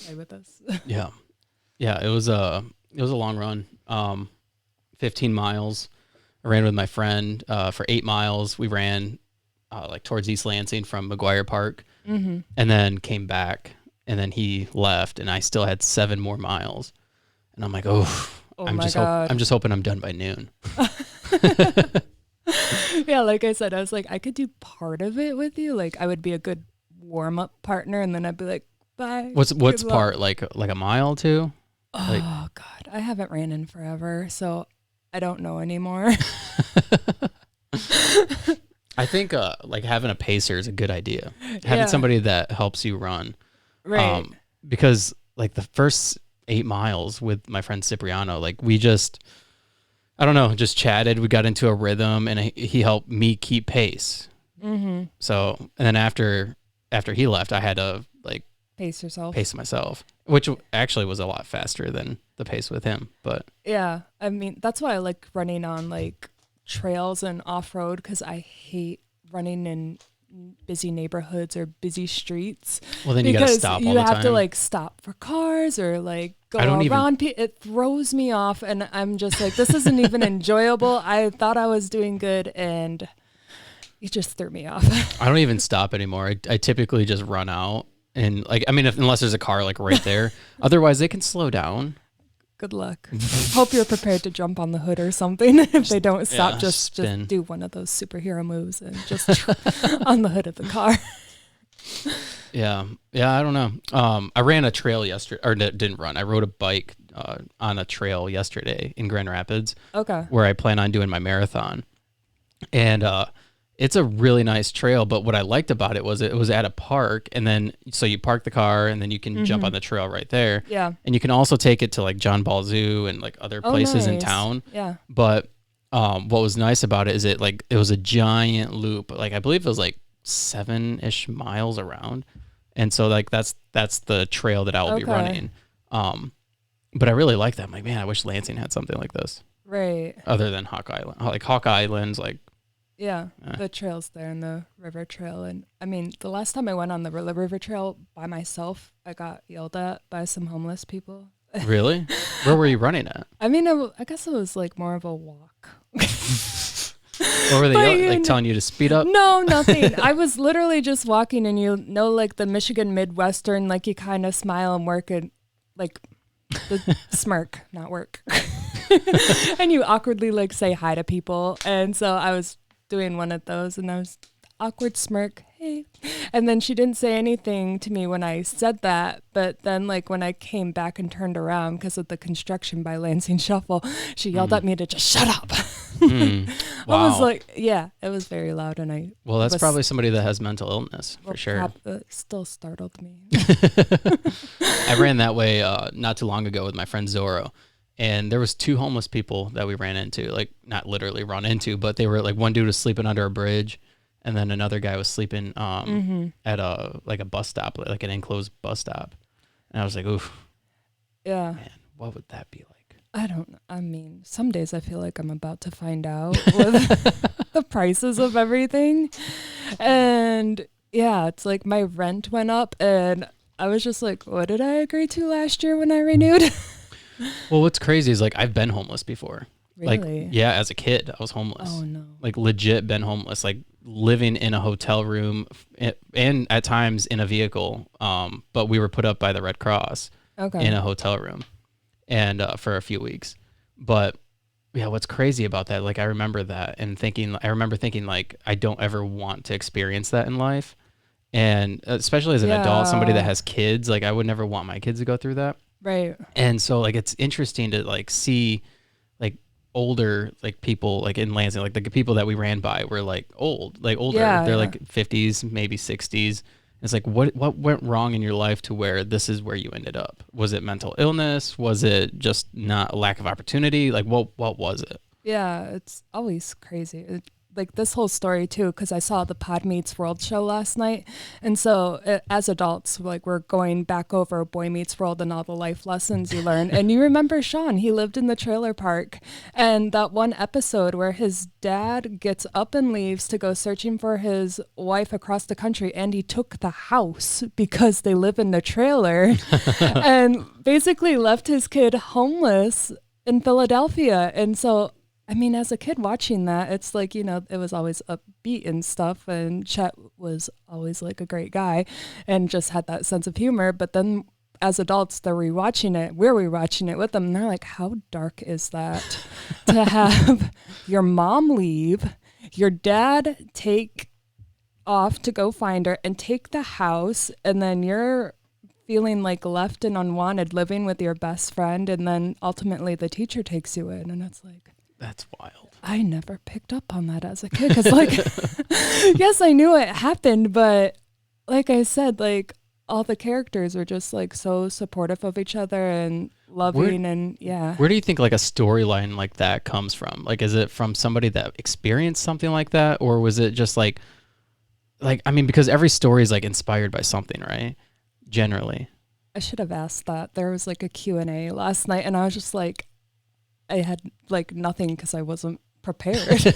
play with us. Yeah. Yeah. It was a long run. 15 miles. I ran with my friend, for 8 miles. We ran, like towards East Lansing from McGuire Park, Mm-hmm. and then came back, and then he left, and I still had 7 more miles. And I'm like, oh, Oh my I'm God. just hoping I'm done by noon. Yeah, like I said, I was like, I could do part of it with you. Like I would be a good warm up partner, and then I'd be like, bye. What's Good luck. part, like a mile too? Like, Oh God, I haven't ran in forever, so I don't know anymore. I think like having a pacer is a good idea. Having Yeah, somebody that helps you run, right. because like the first 8 miles with my friend Cipriano, like we just, I don't know, just chatted. We got into a rhythm, and he helped me keep pace. Mm-hmm. So, and then after he left, I had to like Pace yourself. pace myself, which actually was a lot faster than the pace with him. But Yeah, I mean that's why I like running on like trails and off road because I hate running in busy neighborhoods or busy streets well, then you got to because stop all you the have to time. like stop for cars or like go I don't even. around. It throws me off, and I'm just like, this isn't even enjoyable. I thought I was doing good, and you just threw me off. I don't even stop anymore. I typically just run out, and like, I mean, unless there's a car like right there. Otherwise, they can slow down. Good luck. Hope you're prepared to jump on the hood or something. If they don't stop, Yeah, just spin. do one of those superhero moves and just on the hood of the car. Yeah, yeah. I don't know. I ran a trail yesterday, or didn't run. I rode a bike on a trail yesterday in Grand Rapids, Okay. where I plan on doing my marathon, and it's a really nice trail. But what I liked about it was at a park, and then so you park the car, and then you can jump on the trail right there, Yeah. and you can also take it to like John Ball Zoo and like other Oh, places in nice. town. Yeah. But what was nice about it is it was a giant loop. Like I believe it was like 7-ish miles around, and so like that's the trail that I will be Okay. running. But I really like that. I'm like, man, I wish Lansing had something like this, Right. other than Hawk Island. Like Hawk Island's like, Yeah. The trails there and the river trail. And I mean, the last time I went on the river trail by myself, I got yelled at by some homeless people. really? Where were you running at? I mean, I guess it was like more of a walk. Or were they But like telling you to speed up? No, nothing. I was literally just walking, and you know, like the Michigan Midwestern, like you kind of smile and work and like the smirk, not work. And you awkwardly like say hi to people. And so I was doing one of those, and I was awkward smirk, hey. And then she didn't say anything to me when I said that. But then like when I came back and turned around because of the construction by Lansing Shuffle, she yelled at me to just shut up. I was Wow. like, yeah, it was very loud, and I Well, that's was, probably somebody that has mental illness for sure. Still startled me. I ran that way not too long ago with my friend Zorro, and there was 2 homeless people that we ran into. Like not literally run into, but they were like, one dude was sleeping under a bridge, and then another guy was sleeping at a bus stop, like an enclosed bus stop. And I was like, oof, Yeah. man, what would that be like? I don't know. I mean, some days I feel like I'm about to find out with the prices of everything. And yeah, it's like my rent went up, and I was just like, what did I agree to last year when I renewed? Well, what's crazy is like I've been homeless before. Really? Like, yeah, as a kid, I was homeless. Oh, no. Like legit been homeless, like living in a hotel room and at times in a vehicle. But we were put up by the Red Cross Okay. in a hotel room, and for a few weeks. But yeah, what's crazy about that? Like I remember that and I remember thinking like I don't ever want to experience that in life, and especially as an adult, somebody that Yeah. has kids, like I would never want my kids to go through that. Right. And so like it's interesting to like see like older like people like in Lansing, like the people that we ran by were like older. Yeah, They're yeah. like 50s, maybe 60s. It's like what went wrong in your life to where this is where you ended up? Was it mental illness? Was it just not a lack of opportunity? Like what was it? Yeah, it's always crazy. like this whole story too, because I saw the Pod Meets World show last night. And so as adults, like we're going back over Boy Meets World and all the life lessons you learn. And you remember Sean, he lived in the trailer park. And that one episode where his dad gets up and leaves to go searching for his wife across the country. And he took the house because they live in the trailer and basically left his kid homeless in Philadelphia. And so I mean, as a kid watching that, it's like, you know, it was always upbeat and stuff. And Chet was always like a great guy and just had that sense of humor. But then as adults, they're rewatching it. We're rewatching it with them. And they're like, how dark is that to have your mom leave, your dad take off to go find her and take the house. And then you're feeling like left and unwanted living with your best friend. And then ultimately the teacher takes you in. And it's like, that's wild. I never picked up on that as a kid because, like, yes, I knew it happened, but like I said, like all the characters were just like so supportive of each other and loving, and yeah. Where do you think like a storyline like that comes from? Like, is it from somebody that experienced something like that, or was it just like I mean, because every story is like inspired by something, right? Generally. I should have asked that. There was like a Q&A last night, and I was just like, I had like nothing because I wasn't prepared.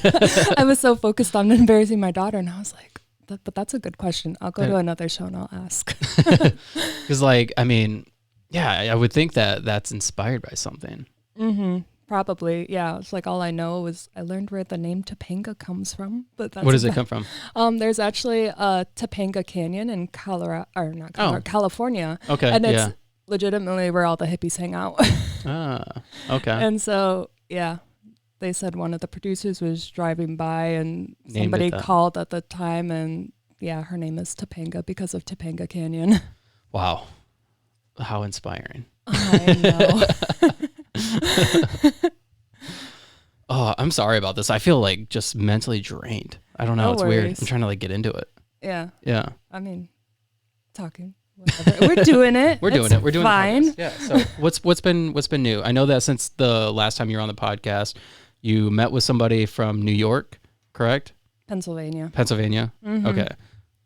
I was so focused on embarrassing my daughter, and I was like, but that's a good question. I'll go to another show and I'll ask. Because like, I mean, yeah, I would think that that's inspired by something. Mm-hmm. Probably, yeah. It's like all I know was I learned where the name Topanga comes from. But that's where does it come from? There's actually a Topanga Canyon in California. Okay, and it's legitimately where all the hippies hang out. Okay. And so, yeah, they said one of the producers was driving by and somebody called at the time, and yeah, her name is Topanga because of Topanga Canyon. Wow. How inspiring. I know. Oh, I'm sorry about this. I feel like just mentally drained. I don't know. No it's worries. weird. I'm trying to like get into it. Yeah. Yeah. I mean, talking. Whatever. We're doing it. We're doing it. We're doing fine. it. Yeah. So what's been new? I know that since the last time you were on the podcast, you met with somebody from New York, correct? Pennsylvania. Mm-hmm. Okay.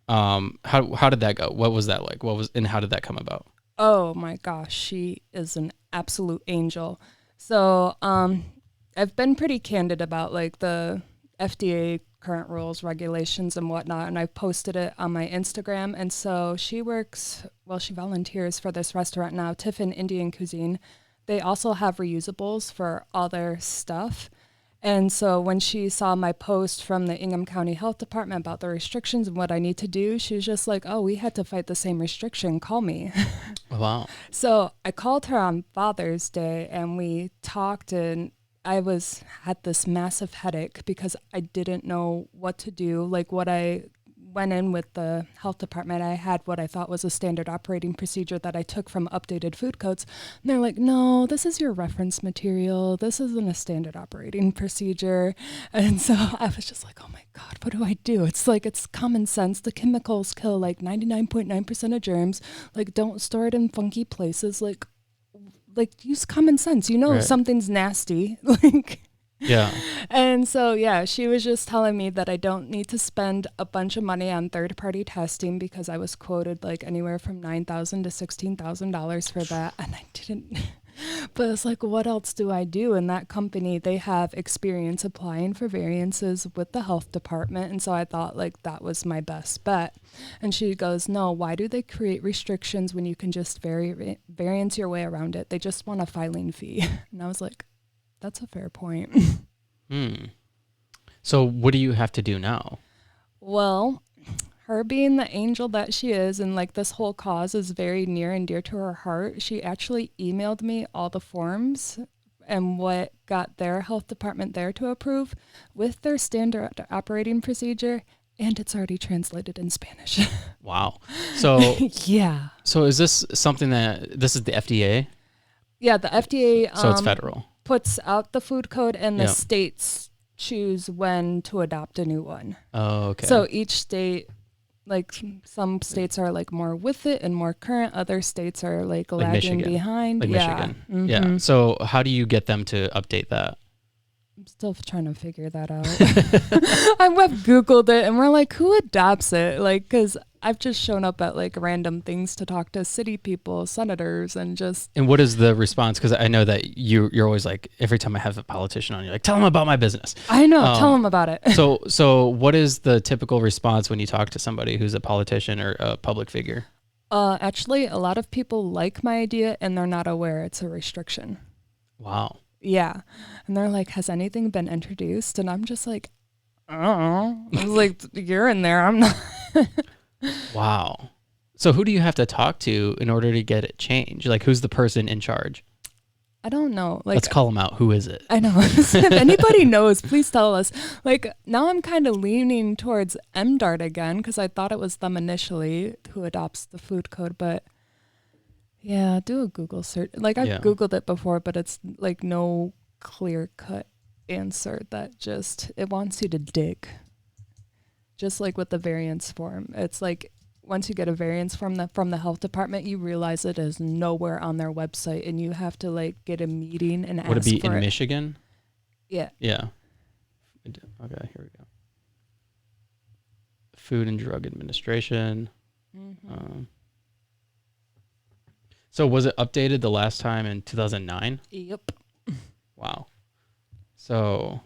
How did that go? What was that like? And how did that come about? Oh my gosh, she is an absolute angel. So, I've been pretty candid about like the FDA current rules, regulations, and whatnot, and I've posted it on my Instagram. And so she volunteers for this restaurant now, Tiffin Indian Cuisine. They also have reusables for all their stuff. And so when she saw my post from the Ingham County Health Department about the restrictions and what I need to do, she was just like, oh, we had to fight the same restriction. Call me. Wow. So I called her on Father's Day and we talked, and I had this massive headache because I didn't know what to do. Like what I went in with the health department, I had what I thought was a standard operating procedure that I took from updated food codes. And they're like, no, this is your reference material. This isn't a standard operating procedure. And so I was just like, oh my God, what do I do? It's like, it's common sense. The chemicals kill like 99.9% of germs. Like, don't store it in funky places. Like use common sense. You know, right. Something's nasty. Like, yeah. And so, yeah, she was just telling me that I don't need to spend a bunch of money on third-party testing because I was quoted like anywhere from $9,000 to $16,000 for that. And I didn't, but it's like, what else do I do? And that company, they have experience applying for variances with the health department. And so I thought like that was my best bet. And she goes, no, why do they create restrictions when you can just variance your way around it? They just want a filing fee. And I was like, that's a fair point. So what do you have to do now? Well, her being the angel that she is, and like this whole cause is very near and dear to her heart, she actually emailed me all the forms and what got their health department there to approve with their standard operating procedure, and it's already translated in Spanish. Wow. So yeah. So is this something this is the FDA? Yeah, the FDA. So it's federal. Puts out the food code, and the states choose when to adopt a new one. Oh, okay. So each state, like some states are like more with it and more current. Other states are like lagging Michigan. behind. Like yeah. Michigan. Mm-hmm. Yeah. So how do you get them to update that? I'm still trying to figure that out. I've Googled it and we're like, who adopts it? Like, because I've just shown up at like random things to talk to city people, senators, and just. And what is the response? Because I know that you're always like, every time I have a politician on, you're like, tell them about my business. I know, tell them about it. So what is the typical response when you talk to somebody who's a politician or a public figure? Actually, a lot of people like my idea and they're not aware it's a restriction. Wow. Yeah. And they're like, has anything been introduced? And I'm just like, I don't know. I was like, you're in there. I'm not. Wow. So who do you have to talk to in order to get it changed? Like, who's the person in charge? I don't know. Like, let's call them out. Who is it? I know. If anybody knows, please tell us. Like, now I'm kind of leaning towards MDART again because I thought it was them initially who adopts the food code. But yeah, do a Google search. Like, I've Googled it before, but it's like no clear cut answer that just, it wants you to dig. Just like with the variance form. It's like, once you get a variance from the health department, you realize it is nowhere on their website, and you have to like get a meeting and ask for it. Would it be in Michigan? Yeah. Yeah. Okay, here we go. Food and Drug Administration. Mm-hmm. So was it updated the last time in 2009? Yep. Wow. So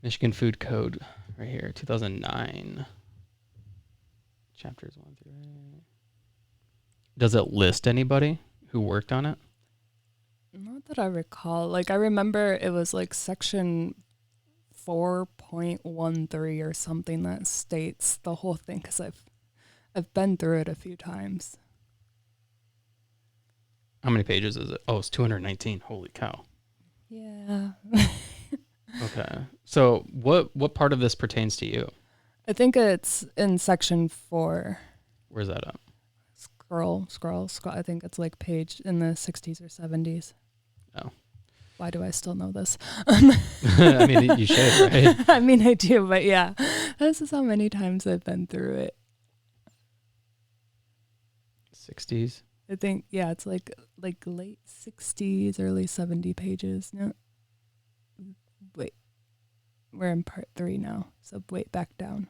Michigan Food Code right here, 2009. Chapters 1 through 8. Does it list anybody who worked on it? Not that I recall. Like, I remember it was like section 4.13 or something that states the whole thing, because I've been through it a few times. How many pages is it? Oh, it's 219. Holy cow. Yeah. Okay. So what part of this pertains to you? I think it's in section 4. Where's that at? Scroll. I think it's like page in the 60s or 70s. Oh. Why do I still know this? I mean, you should, right? I mean, I do, but yeah. This is how many times I've been through it. 60s? I think, yeah, it's like late 60s, early 70 pages. No. Wait. We're in part 3 now, so wait, back down.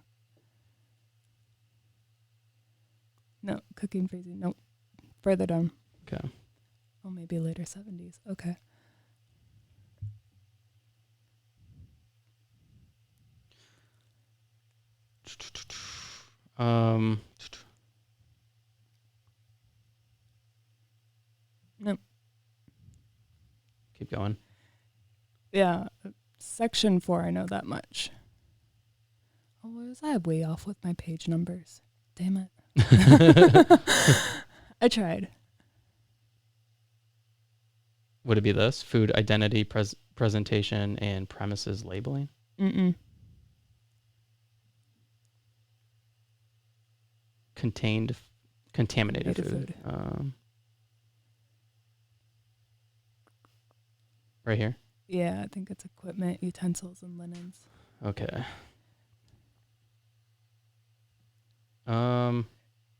No, cooking, freezing. Nope. Further down. Okay. Oh, maybe later 70s. Okay. Nope. Keep going. Yeah. Section 4, I know that much. Oh, was I way off with my page numbers? Damn it. I tried. Would it be this? Food identity, presentation, and premises labeling? Mm-mm. Contaminated food. Right here? Yeah, I think it's equipment, utensils, and linens. Okay.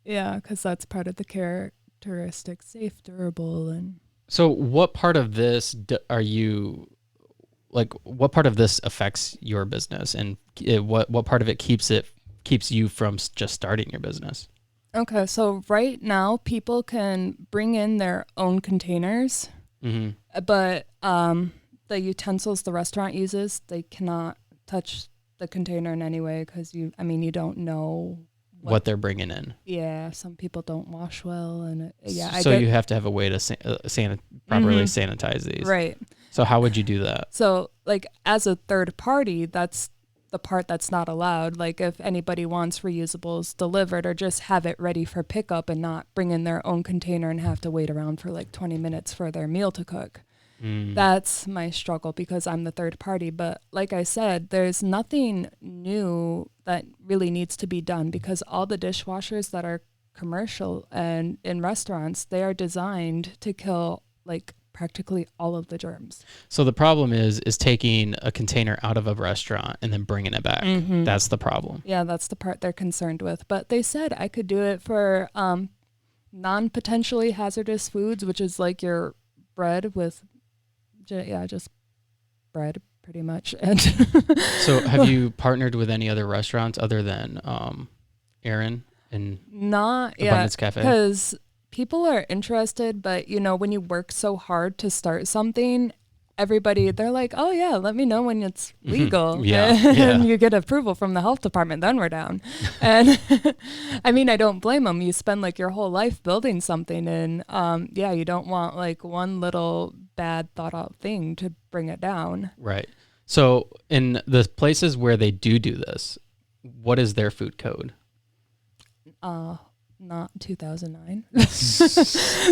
Yeah, because that's part of the characteristics: safe, durable, and. So, what part of this are you like? What part of this affects your business, and what part of it keeps you from just starting your business? Okay, so right now people can bring in their own containers, but the utensils the restaurant uses, they cannot touch the container in any way because you don't know what they're bringing in. Yeah, some people don't wash well, and yeah. So you have to have a way to properly sanitize these, right? So how would you do that? So, like, as a third party, that's the part that's not allowed. Like, if anybody wants reusables delivered, or just have it ready for pickup and not bring in their own container and have to wait around for like 20 minutes for their meal to cook. That's my struggle because I'm the third party. But like I said, there's nothing new that really needs to be done because all the dishwashers that are commercial and in restaurants, they are designed to kill like practically all of the germs. So the problem is taking a container out of a restaurant and then bringing it back. That's the problem. Yeah, that's the part they're concerned with. But they said I could do it for non-potentially hazardous foods, which is like your bread with, just bread pretty much. And So have you partnered with any other restaurants other than Aaron and not Abundance yet, Cafe? because people are interested, but when you work so hard to start something, everybody, they're like, oh yeah, let me know when it's legal. Yeah, and yeah. you get approval from the health department, then we're down. And I mean, I don't blame them. You spend like your whole life building something, and you don't want like one little bad thought out thing to bring it down. Right. So in the places where they do this, what is their food code? Not 2009,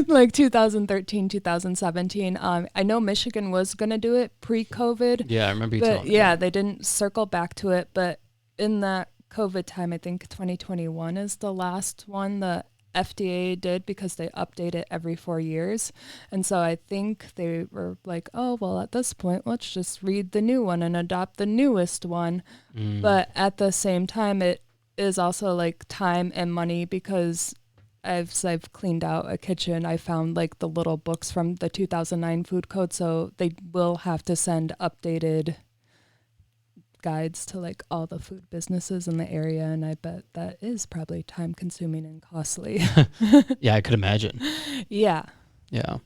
like 2013, 2017. I know Michigan was going to do it pre-COVID. Yeah, I remember you but telling me. they didn't circle back to it. But in that COVID time, I think 2021 is the last one the FDA did, because they update it every 4 years. And so I think they were like, oh, well, at this point, let's just read the new one and adopt the newest one. But at the same time, it is also like time and money, because I've cleaned out a kitchen. I found like the little books from the 2009 food code. So they will have to send updated guides to like all the food businesses in the area. And I bet that is probably time consuming and costly. Yeah, I could imagine. Yeah. Yeah.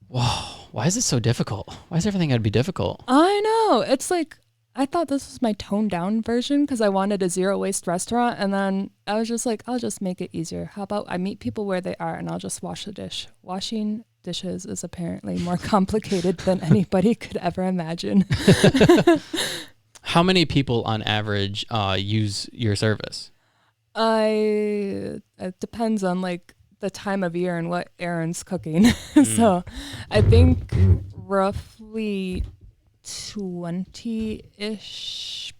Wow. Why is it so difficult? Why is everything got to be difficult? I know. It's like, I thought this was my toned down version because I wanted a zero waste restaurant. And then I was just like, I'll just make it easier. How about I meet people where they are and I'll just wash the dish. Washing dishes is apparently more complicated than anybody could ever imagine. How many people on average use your service? It depends on like the time of year and what Aaron's cooking. So I think roughly 20-ish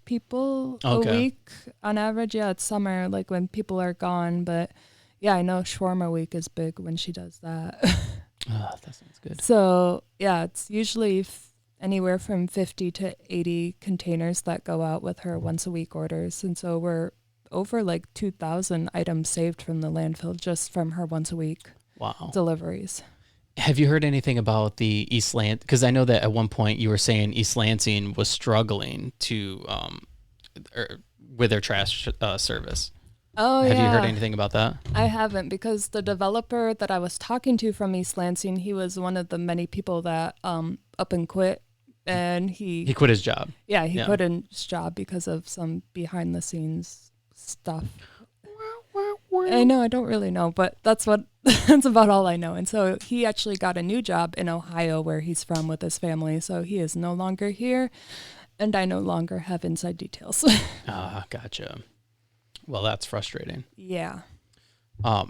people a week on average. Yeah, it's summer, like when people are gone. But yeah, I know shawarma week is big when she does that. Oh, that sounds good. So yeah, it's usually anywhere from 50 to 80 containers that go out with her once a week orders. And so we're over like 2,000 items saved from the landfill just from her once a week deliveries. Have you heard anything about the East Lansing? Because I know that at one point you were saying East Lansing was struggling to with their trash service. Oh, Have you heard anything about that? I haven't, because the developer that I was talking to from East Lansing, he was one of the many people that up and quit, and he quit his job. Yeah, he quit his job because of some behind the scenes stuff. I know, I don't really know, but that's about all I know. And so he actually got a new job in Ohio, where he's from, with his family. So he is no longer here, and I no longer have inside details. Gotcha. Well, that's frustrating. Yeah.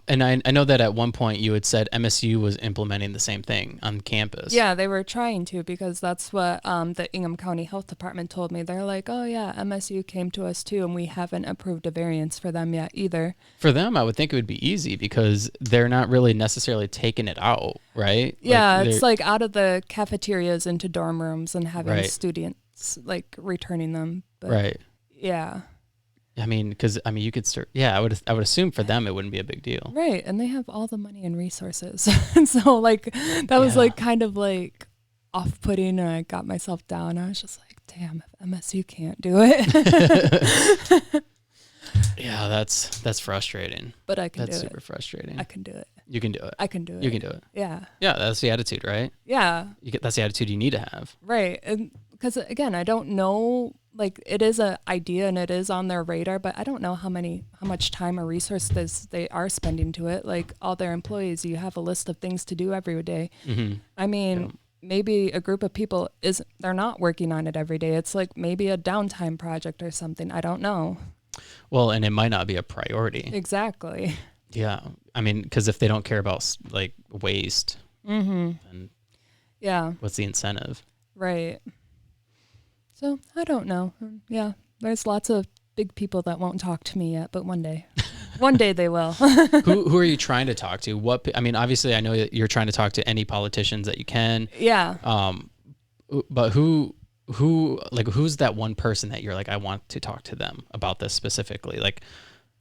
And I know that at one point you had said MSU was implementing the same thing on campus. Yeah, they were trying to, because that's what the Ingham County Health Department told me. They're like, oh yeah, MSU came to us too, and we haven't approved a variance for them yet either. For them, I would think it would be easy, because they're not really necessarily taking it out, right? Yeah, it's like out of the cafeterias into dorm rooms and having students like returning them. But right. Yeah. I mean, because you could start. Yeah, I would assume for them it wouldn't be a big deal. Right, and they have all the money and resources, and so like that was like kind of like off-putting, and I got myself down. I was just like, damn, if MSU can't do it. Yeah, that's frustrating. But I can do it. That's super frustrating. I can do it. You can do it. I can do it. You can do it. Yeah. Yeah, that's the attitude, right? Yeah. That's the attitude you need to have. Right, and because again, I don't know. Like, it is an idea and it is on their radar, but I don't know how much time or resources they are spending to it. Like, all their employees, you have a list of things to do every day. Mm-hmm. I mean, maybe a group of people they're not working on it every day. It's like maybe a downtime project or something. I don't know. Well, and it might not be a priority. Exactly. Yeah. I mean, because if they don't care about like waste, then what's the incentive? Right. So I don't know. Yeah, there's lots of big people that won't talk to me yet, but one day they will. Who are you trying to talk to? Obviously I know that you're trying to talk to any politicians that you can. Yeah. But who's that one person that you're like, I want to talk to them about this specifically? Like,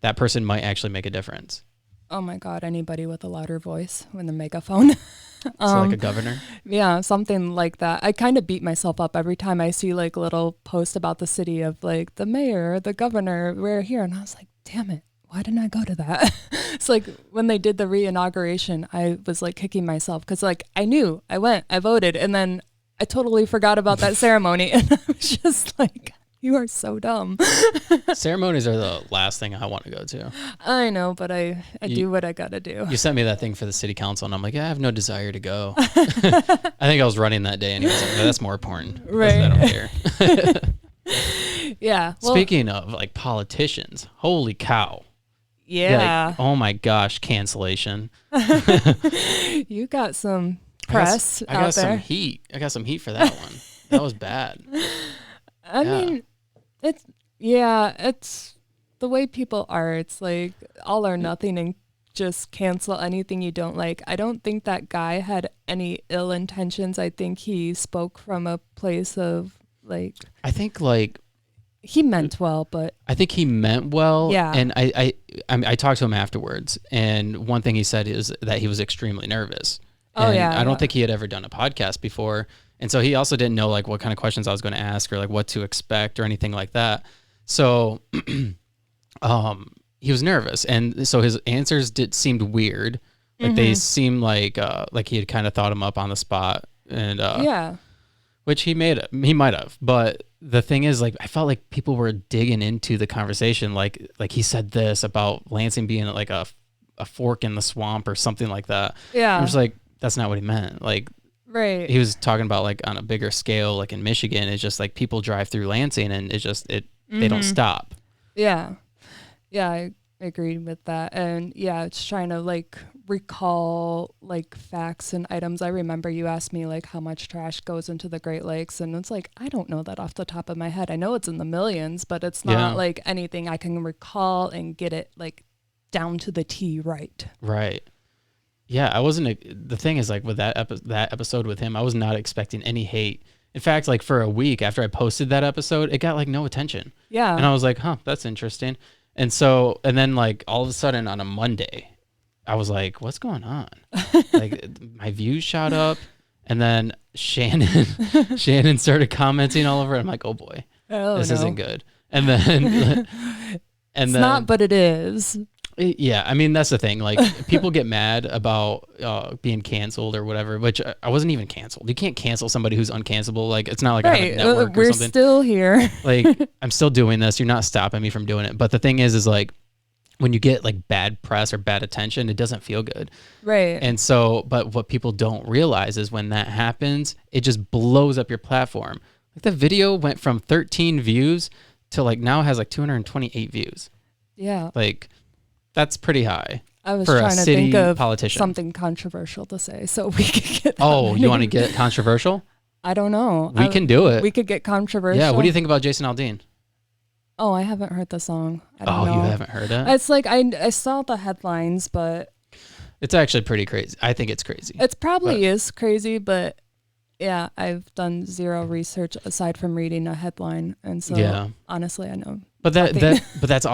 that person might actually make a difference. Oh my God, anybody with a louder voice with a megaphone. So like a governor? Yeah, something like that. I kind of beat myself up every time I see like little posts about the city of like the mayor, the governor, we're here. And I was like, damn it, why didn't I go to that? It's like when they did the re-inauguration, I was like kicking myself because like I knew, I went, I voted, and then I totally forgot about that ceremony. And I was just like, you are so dumb. Ceremonies are the last thing I want to go to. I know, but I do what I got to do. You sent me that thing for the city council, and I'm like, yeah, I have no desire to go. I think I was running that day, and he was like, no, that's more important. Right. I don't care. Yeah. Well, Speaking of like politicians, holy cow. yeah. Like, oh my gosh, cancellation. You got some press I got out there. some heat. I got some heat for that one. That was bad. I mean, it's the way people are. It's like all or nothing and just cancel anything you don't like. I don't think that guy had any ill intentions. I think he spoke from a place of like. I think like. He meant well, but. I think he meant well. Yeah. And I talked to him afterwards, and one thing he said is that he was extremely nervous. Oh, and yeah. I don't think he had ever done a podcast before. And so he also didn't know like what kind of questions I was going to ask or like what to expect or anything like that. So he was nervous. And so his answers seemed weird. Like they seemed like he had kind of thought him up on the spot. And yeah. Which he might have. But the thing is, like, I felt like people were digging into the conversation. Like he said this about Lansing being like a fork in the swamp or something like that. Yeah. I'm just like, that's not what he meant. Like, right. He was talking about like on a bigger scale, like in Michigan, it's just like people drive through Lansing and they don't stop. Yeah. Yeah, I agreed with that. And yeah, it's trying to like recall like facts and items. I remember you asked me like how much trash goes into the Great Lakes, and it's like, I don't know that off the top of my head. I know it's in the millions, but it's not like anything I can recall and get it like down to the T right. Right. Yeah, I wasn't. The thing is, like with that episode with him, I was not expecting any hate. In fact, like for a week after I posted that episode, it got like no attention. Yeah, and I was like, huh, that's interesting. And then like all of a sudden on a Monday, I was like, what's going on? Like my views shot up, and then Shannon started commenting all over it. I'm like, oh boy, this isn't good. And then it's not, but it is. Yeah, I mean, that's the thing. Like, people get mad about being canceled or whatever, which I wasn't even canceled. You can't cancel somebody who's uncancelable. Like, it's not like I have a network or something. We're still here. Like, I'm still doing this. You're not stopping me from doing it. But the thing is like, when you get like bad press or bad attention, it doesn't feel good. Right. And so, but what people don't realize is when that happens, it just blows up your platform. Like, the video went from 13 views to like now has like 228 views. Yeah. Like, that's pretty high. I was for trying a to city think of politician. something controversial to say, so we could get. Oh, you want to get controversial? I don't know. We can do it. We could get controversial. Yeah. What do you think about Jason Aldean? Oh, I haven't heard the song. I don't know. You haven't heard it? It's like I saw the headlines, but it's actually pretty crazy. I think it's crazy. It probably is crazy, but yeah, I've done zero research aside from reading a headline, and so honestly, I know. But that's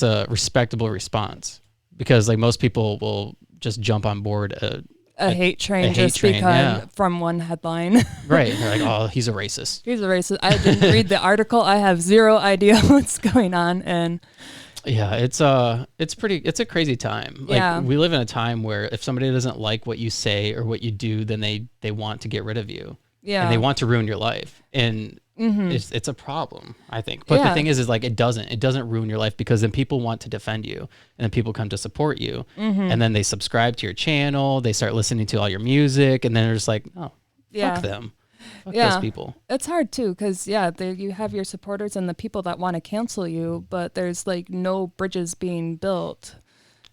a respectable response, because like most people will just jump on board a hate train because from one headline. Right. They're like, oh, he's a racist. He's a racist. I didn't read the article. I have zero idea what's going on. And yeah, it's a crazy time. Like, we live in a time where if somebody doesn't like what you say or what you do, then they want to get rid of you. Yeah. And they want to ruin your life. And it's a problem, I think. But the thing is like, it doesn't ruin your life, because then people want to defend you, and then people come to support you, and then they subscribe to your channel, they start listening to all your music, and then they're just like, oh, fuck them. Fuck those people. It's hard too, because you have your supporters and the people that want to cancel you, but there's like no bridges being built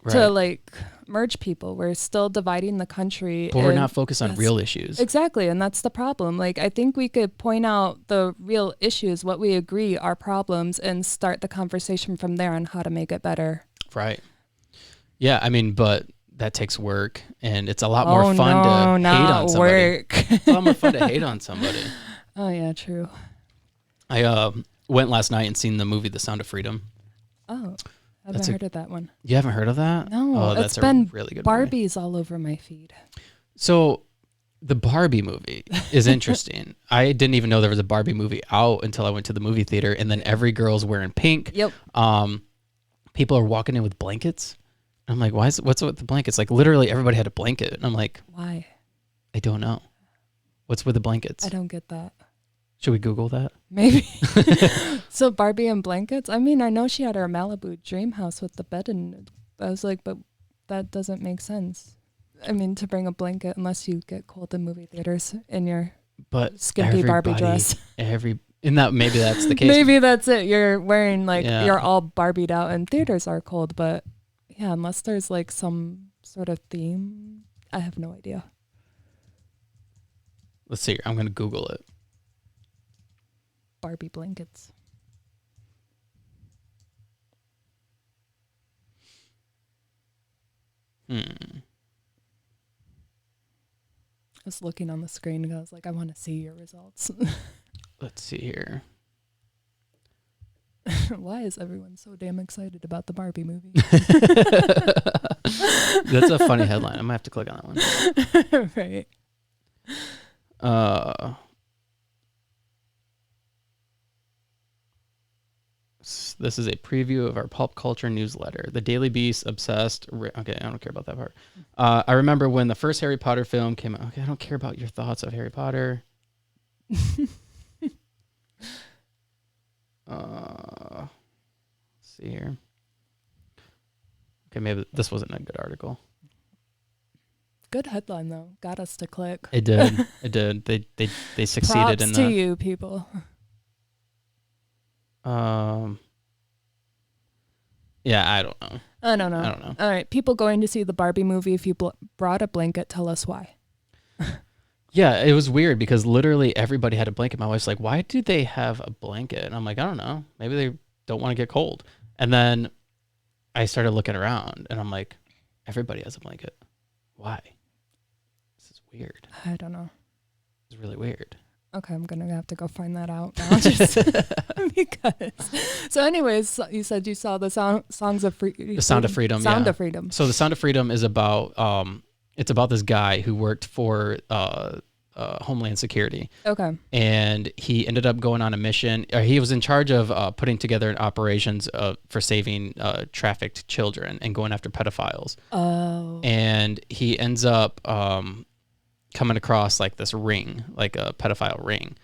to like merge people. We're still dividing the country. But we're not focused on real issues. Exactly. And that's the problem. Like, I think we could point out the real issues, what we agree are problems, and start the conversation from there on how to make it better. Right. Yeah. I mean, but that takes work, and it's a lot more fun to hate on somebody. It's a lot more fun to hate on somebody. Oh yeah, true. I went last night and seen the movie The Sound of Freedom. Oh. I haven't heard of that one. You haven't heard of that? No, Oh, it's that's been a really good Barbies all over my feed. So the Barbie movie is interesting. I didn't even know there was a Barbie movie out until I went to the movie theater, and then every girl's wearing pink. Yep. People are walking in with blankets. I'm like, what's with the blankets? Like literally everybody had a blanket. And I'm like, why? I don't know. What's with the blankets? I don't get that. Should we Google that? Maybe. So Barbie and blankets? I mean, I know she had her Malibu dream house with the bed, and I was like, but that doesn't make sense. I mean, to bring a blanket unless you get cold in movie theaters in your skimpy Barbie dress. Maybe that's the case. Maybe that's it. You're wearing you're all Barbied out, and theaters are cold, but yeah, unless there's like some sort of theme, I have no idea. Let's see. I'm going to Google it. Barbie blankets. I was looking on the screen and I was like, I want to see your results. Let's see here. Why is everyone so damn excited about the Barbie movie? That's a funny headline. I might have to click on that one. Right. This is a preview of our pulp culture newsletter. The Daily Beast, obsessed. Okay, I don't care about that part. I remember when the first Harry Potter film came out. Okay, I don't care about your thoughts of Harry Potter. Let's see here. Okay, maybe this wasn't a good article. Good headline though. Got us to click. It did. It did. They succeeded Props in that. to you people. Yeah, I don't know. I don't know. All right, people going to see the Barbie movie. If you brought a blanket, tell us why. Yeah, it was weird because literally everybody had a blanket. My wife's like, why do they have a blanket? And I'm like, I don't know. Maybe they don't want to get cold. And then I started looking around and I'm like, everybody has a blanket. Why? This is weird. I don't know. It's really weird. Okay, I'm gonna have to go find that out now, just because. So, anyways, you said you saw the Songs of Freedom. The Sound of Freedom. Sound of Freedom. So the Sound of Freedom is about it's about this guy who worked for Homeland Security. Okay. And he ended up going on a mission. Or he was in charge of putting together operations for saving trafficked children and going after pedophiles. Oh. And he ends up coming across like this ring, like a pedophile ring,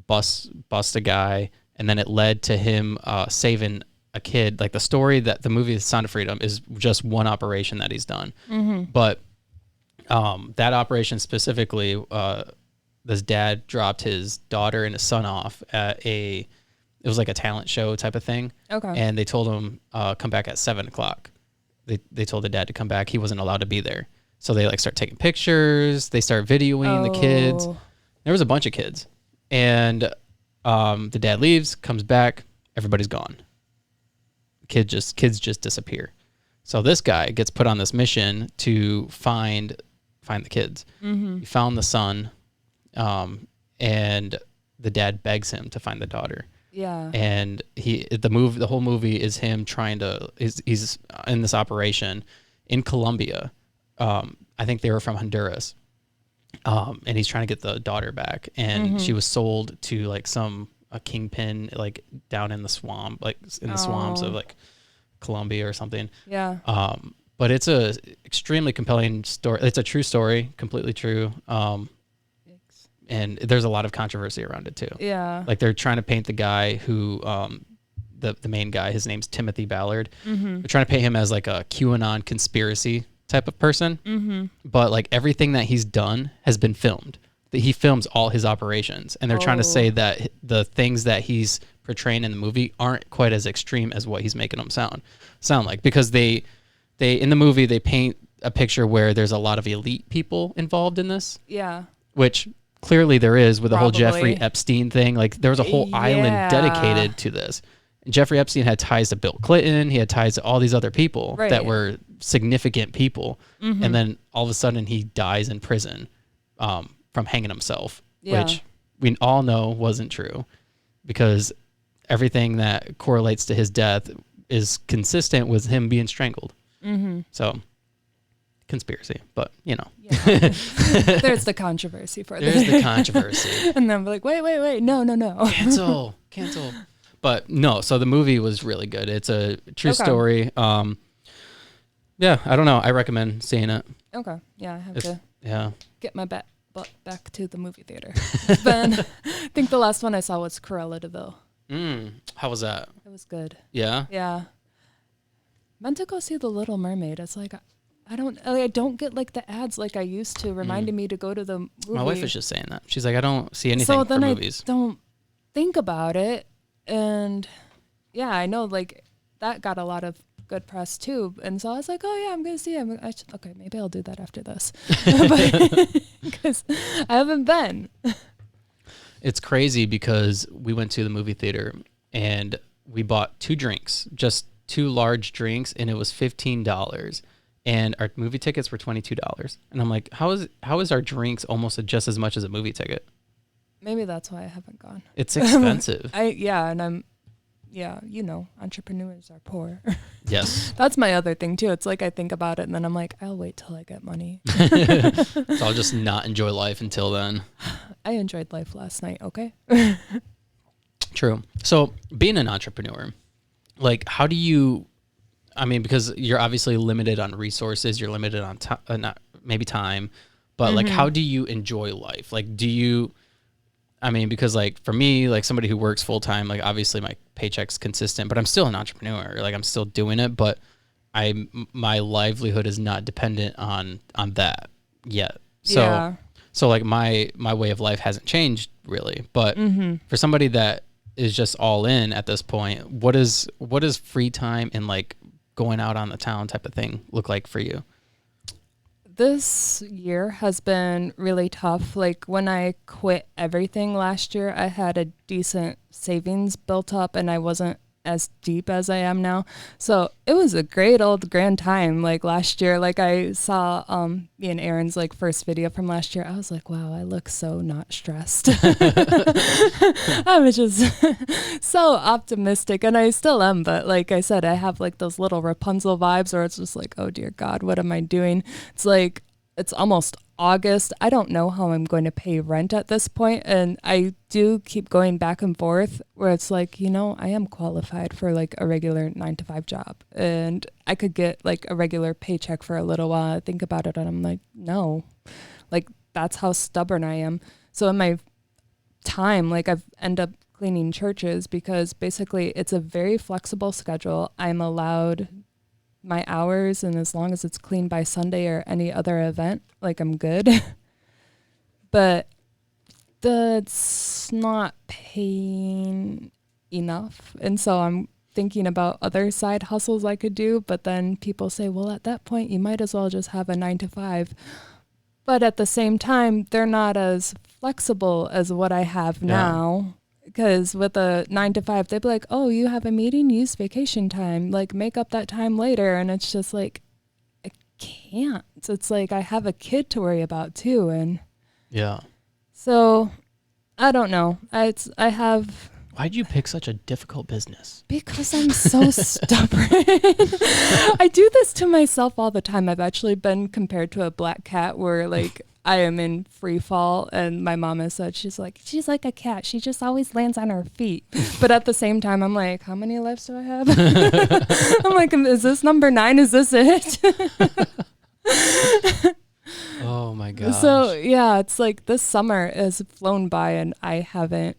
bust a guy, and then it led to him saving a kid. Like the movie The Sound of Freedom is just one operation that he's done. Mm-hmm. But that operation specifically, this dad dropped his daughter and his son off at it was like a talent show type of thing. Okay. And they told him, come back at 7:00. They told the dad to come back. He wasn't allowed to be there. So they like start taking pictures. They start videoing the kids. There was a bunch of kids. And the dad leaves, comes back. Everybody's gone. Kids just disappear. So this guy gets put on this mission to find the kids. Mm-hmm. He found the son, and the dad begs him to find the daughter. Yeah. And the whole movie is him trying to. He's in this operation in Colombia. I think they were from Honduras, and he's trying to get the daughter back. And she was sold to like a kingpin, like down in the swamp, like in the swamps of like Colombia or something. Yeah. But it's a extremely compelling story. It's a true story, completely true. And there's a lot of controversy around it too. Yeah. Like they're trying to paint the guy who, the main guy, his name's Timothy Ballard. Mm-hmm. They're trying to paint him as like a QAnon conspiracy type of person. Mm-hmm. But like everything that he's done has been filmed. That he films all his operations, and they're trying to say that the things that he's portraying in the movie aren't quite as extreme as what he's making them sound like, because they in the movie they paint a picture where there's a lot of elite people involved in this. Yeah. Which clearly there is with the whole Jeffrey Epstein thing. Like there was a whole island dedicated to this. And Jeffrey Epstein had ties to Bill Clinton. He had ties to all these other people that were significant people. Mm-hmm. And then all of a sudden he dies in prison from hanging himself, which we all know wasn't true, because everything that correlates to his death is consistent with him being strangled. Mm-hmm. So conspiracy, but Yeah. There's the controversy for this. there's the controversy. And then I'm like, wait, no. Cancel. But no, so the movie was really good. It's a true story. Yeah, I don't know. I recommend seeing it. Okay. Yeah, I have to get my butt back to the movie theater. But I think the last one I saw was Cruella de Vil. How was that? It was good. Yeah? Yeah. Meant to go see The Little Mermaid. It's like, I don't get like the ads like I used to reminding me to go to the movie. My wife was just saying that. She's like, I don't see anything so then for movies. I don't think about it. And yeah, I know like that got a lot of good press too. And so I was like, oh yeah, I'm going to see it. Okay, maybe I'll do that after this. Because I haven't been. It's crazy because we went to the movie theater and we bought 2 drinks, just 2 large drinks, and it was $15. And our movie tickets were $22. And I'm like, how is our drinks almost just as much as a movie ticket? Maybe that's why I haven't gone. It's expensive. Entrepreneurs are poor. Yes. That's my other thing too. It's like I think about it and then I'm like, I'll wait till I get money. So I'll just not enjoy life until then. I enjoyed life last night, okay? True. So being an entrepreneur, like how do you, I mean, because you're obviously limited on resources, you're limited on not maybe time, but like how do you enjoy life? Like because like for me, like somebody who works full time, like obviously my paycheck's consistent, but I'm still an entrepreneur. Like I'm still doing it, but my livelihood is not dependent on that yet. So like my way of life hasn't changed really, but for somebody that is just all in at this point, what is free time and like going out on the town type of thing look like for you? This year has been really tough. Like when I quit everything last year, I had a decent savings built up and I wasn't as deep as I am now. So it was a great old grand time. Like last year, like I saw me and Aaron's like first video from last year. I was like, wow, I look so not stressed. I was just so optimistic and I still am. But like I said, I have like those little Rapunzel vibes where it's just like, oh dear God, what am I doing? It's like, it's almost August. I don't know how I'm going to pay rent at this point. And I do keep going back and forth where it's like, I am qualified for like a regular 9-to-5 job and I could get like a regular paycheck for a little while. I think about it and I'm like, no, like that's how stubborn I am. So in my time, like I've end up cleaning churches because basically it's a very flexible schedule. I'm allowed my hours, and as long as it's clean by Sunday or any other event, like I'm good. But that's not paying enough. And so I'm thinking about other side hustles I could do, but then people say, well, at that point, you might as well just have a 9-to-5. But at the same time, they're not as flexible as what I have now. Because with a 9-to-5, they'd be like, oh, you have a meeting, use vacation time, like make up that time later. And it's just like, I can't. So it's like, I have a kid to worry about too. And so I don't know. Why'd you pick such a difficult business? Because I'm so stubborn. I do this to myself all the time. I've actually been compared to a black cat where like I am in free fall, and my mom has said she's like a cat. She just always lands on her feet. But at the same time, I'm like, how many lives do I have? I'm like, is this number 9? Is this it? Oh my gosh. So yeah, it's like this summer has flown by, and I haven't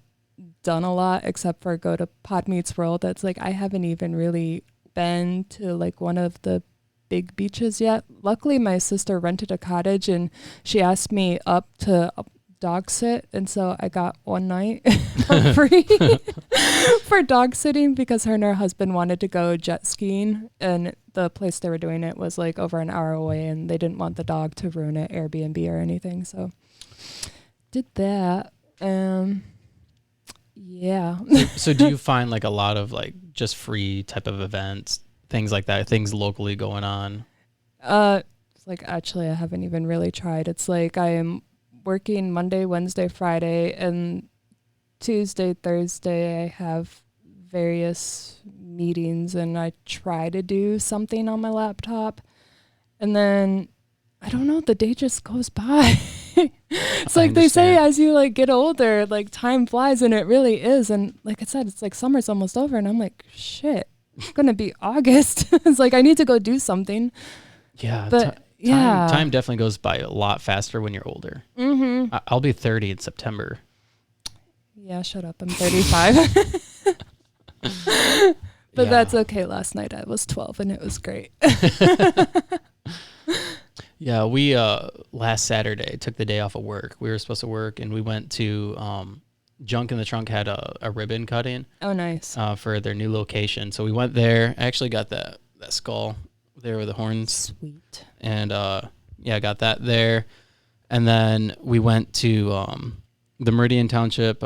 done a lot except for go to Pod Meets World. It's like I haven't even really been to like one of the big beaches yet. Luckily, my sister rented a cottage and she asked me up to dog sit, and so I got one night for free for dog sitting because her and her husband wanted to go jet skiing, and the place they were doing it was like over an hour away, and they didn't want the dog to ruin it, Airbnb or anything. So did that. Yeah. So do you find like a lot of like just free type of events, things like that, things locally going on? It's like actually I haven't even really tried. It's like I am working Monday, Wednesday, Friday, and Tuesday, Thursday I have various meetings and I try to do something on my laptop. And then, I don't know, the day just goes by. It's like they say, as you like get older, like time flies, and it really is. And like I said, it's like summer's almost over and I'm like, shit, it's going to be August. It's like I need to go do something. Yeah. But time definitely goes by a lot faster when you're older. Mm-hmm. I'll be 30 in September. Yeah, shut up. I'm 35. But that's okay. Last night I was 12 and it was great. Yeah, we last Saturday took the day off of work. We were supposed to work, and we went to Junk in the Trunk had a ribbon cutting. Oh, nice. For their new location. So we went there. I actually got that skull there with the horns. Sweet. And yeah, got that there. And then we went to the Meridian Township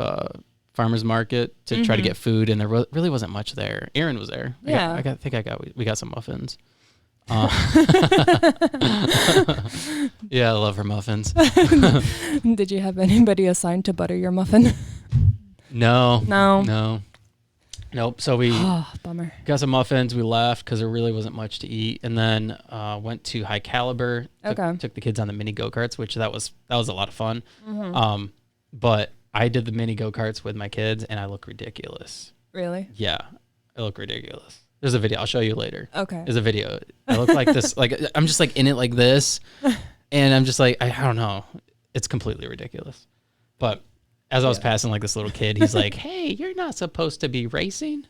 farmers market to try to get food, and there really wasn't much there. Aaron was there. Yeah. We got some muffins. Yeah, I love her muffins. Did you have anybody assigned to butter your muffin? No. Nope. So we bummer. got some muffins. We left because there really wasn't much to eat, and then went to High Caliber. Took the kids on the mini go-karts, which that was a lot of fun. Mm-hmm. But I did the mini go-karts with my kids, and I look ridiculous. Really? Yeah, I look ridiculous. There's a video. I'll show you later. Okay. There's a video. I look like this. Like I'm just like in it like this, and I'm just like I don't know. It's completely ridiculous. But as I was passing like this little kid, he's like, "Hey, you're not supposed to be racing."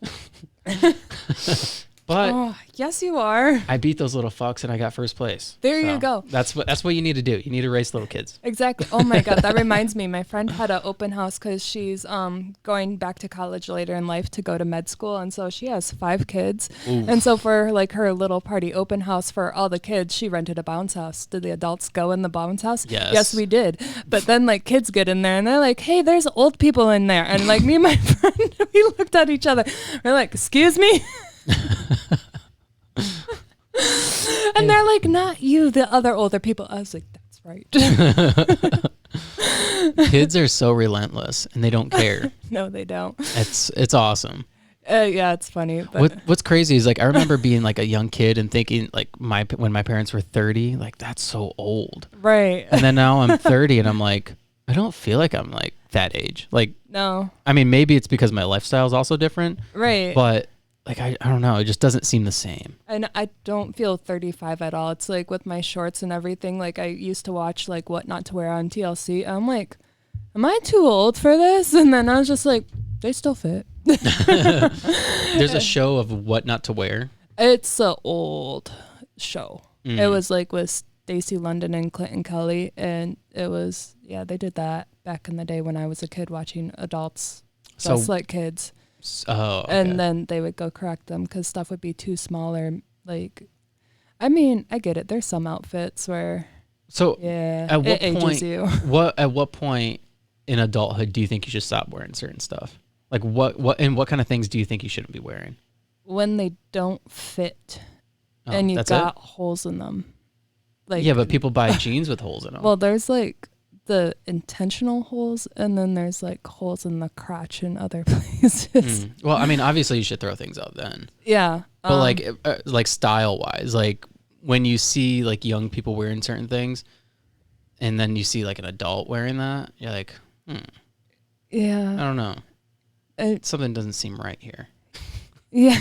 But yes, you are. I beat those little fucks and I got first place. There you go. That's what you need to do. You need to race little kids. Exactly. Oh my God, that reminds me. My friend had an open house because she's going back to college later in life to go to med school, and so she has 5 kids. Ooh. And so for like her little party open house for all the kids, she rented a bounce house. Did the adults go in the bounce house? Yes, we did. But then like kids get in there and they're like, "Hey, there's old people in there," and like me and my friend, we looked at each other. We're like, "Excuse me." And they're like, "Not you, the other older people." I was like, "That's right." Kids are so relentless and they don't care. No, they don't. It's awesome. Yeah, it's funny. But what's crazy is like I remember being like a young kid and thinking like when my parents were 30, like that's so old. Right. And then now I'm 30 and I'm like, I don't feel like I'm like that age. Like, no. I mean, maybe it's because my lifestyle is also different. Right. But like, I don't know. It just doesn't seem the same. And I don't feel 35 at all. It's like with my shorts and everything. Like I used to watch like What Not to Wear on TLC. I'm like, am I too old for this? And then I was just like, they still fit. There's a show of What Not to Wear. It's an old show. It was like with Stacey London and Clinton Kelly. And it was, they did that back in the day when I was a kid watching adults dress like kids. Oh, okay. And then they would go correct them because stuff would be too small or like, I mean, I get it. There's some outfits where, at what it point, ages you. At what point in adulthood do you think you should stop wearing certain stuff? Like what kind of things do you think you shouldn't be wearing? When they don't fit and you've got holes in them. Like, yeah, but people buy jeans with holes in them. Well, there's like the intentional holes, and then there's like holes in the crotch and other places. Well, I mean, obviously you should throw things out then. Yeah. But like style wise, like when you see like young people wearing certain things and then you see like an adult wearing that, you're like, yeah, I don't know. Something doesn't seem right here. Yeah.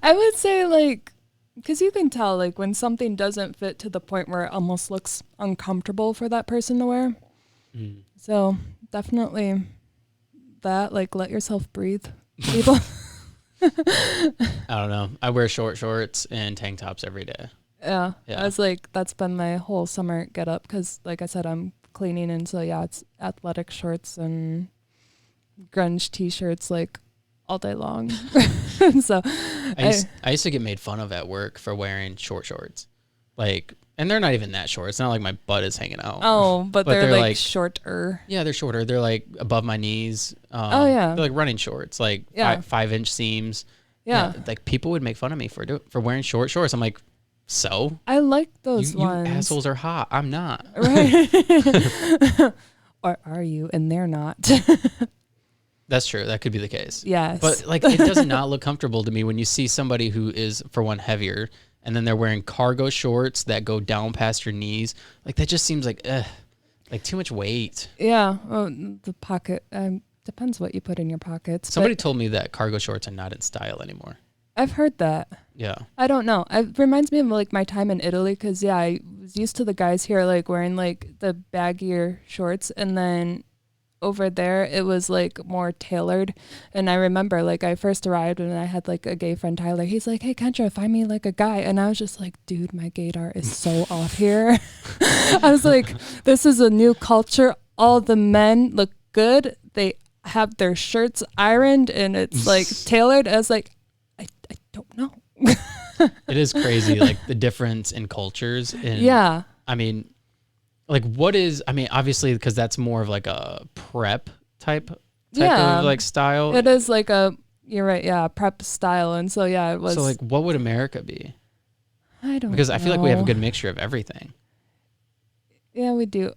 I would say like, because you can tell like when something doesn't fit to the point where it almost looks uncomfortable for that person to wear. So definitely that, like, let yourself breathe, people. I don't know. I wear short shorts and tank tops every day. Yeah. I was like, that's been my whole summer get up because like I said, I'm cleaning. And so, it's athletic shorts and grunge t-shirts like all day long. So I used to get made fun of at work for wearing short shorts. Like, and they're not even that short. It's not like my butt is hanging out. Oh, but they're like shorter. Yeah, they're shorter. They're like above my knees. They're like running shorts, like 5-inch seams. Yeah. Like people would make fun of me for wearing short shorts. I'm like, so? I like those ones. You assholes are hot. I'm not. Right. Or are you? And they're not. That's true. That could be the case. Yes. But like, it does not look comfortable to me when you see somebody who is, for one, heavier, and then they're wearing cargo shorts that go down past your knees. Like, that just seems like too much weight. Yeah. Well, the pocket, depends what you put in your pockets. Somebody told me that cargo shorts are not in style anymore. I've heard that. Yeah. I don't know. It reminds me of like my time in Italy because, yeah, I was used to the guys here like wearing like the baggier shorts, and then over there it was like more tailored. And I remember like I first arrived and I had like a gay friend, Tyler. He's like, hey Kendra, find me like a guy. And I was just like, dude, my gaydar is so off here. I was like, this is a new culture. All the men look good. They have their shirts ironed and it's like tailored. I was like, I don't know. It is crazy, like the difference in cultures. And yeah. I mean, like, obviously, because that's more of like a prep type of like style. It is like you're right, yeah, prep style. And so, yeah, it was. So, like, what would America be? I don't know. Because I feel like we have a good mixture of everything. Yeah, we do.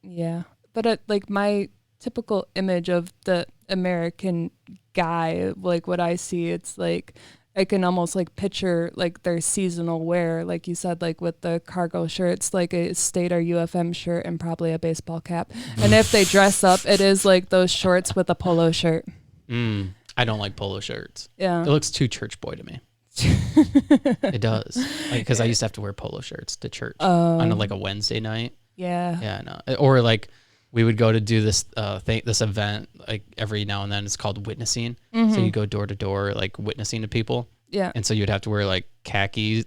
Yeah. But like my typical image of the American guy, like what I see, it's like I can almost like picture like their seasonal wear, like you said, like with the cargo shirts, like a State or UFM shirt and probably a baseball cap. And if they dress up, it is like those shorts with a polo shirt. I don't like polo shirts. Yeah. It looks too church boy to me. It does. Like, because I used to have to wear polo shirts to church on like a Wednesday night. Yeah. Yeah, I know. Or like we would go to do this this event like every now and then. It's called witnessing. So you go door to door, like witnessing to people. Yeah. And so you'd have to wear like khaki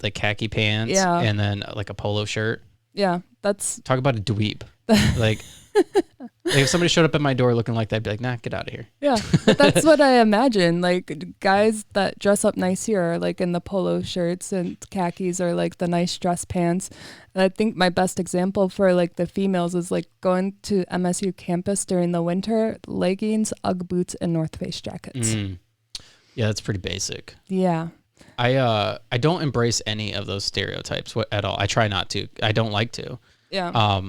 pants. Yeah. And then like a polo shirt. Yeah. That's talk about a dweeb. Like if somebody showed up at my door looking like that, I'd be like, nah, get out of here. Yeah. But that's what I imagine. Like guys that dress up nice here are like in the polo shirts and khakis or like the nice dress pants. And I think my best example for like the females is like going to MSU campus during the winter, leggings, Ugg boots, and North Face jackets. Yeah, that's pretty basic. Yeah. I don't embrace any of those stereotypes at all. I try not to. I don't like to. Yeah.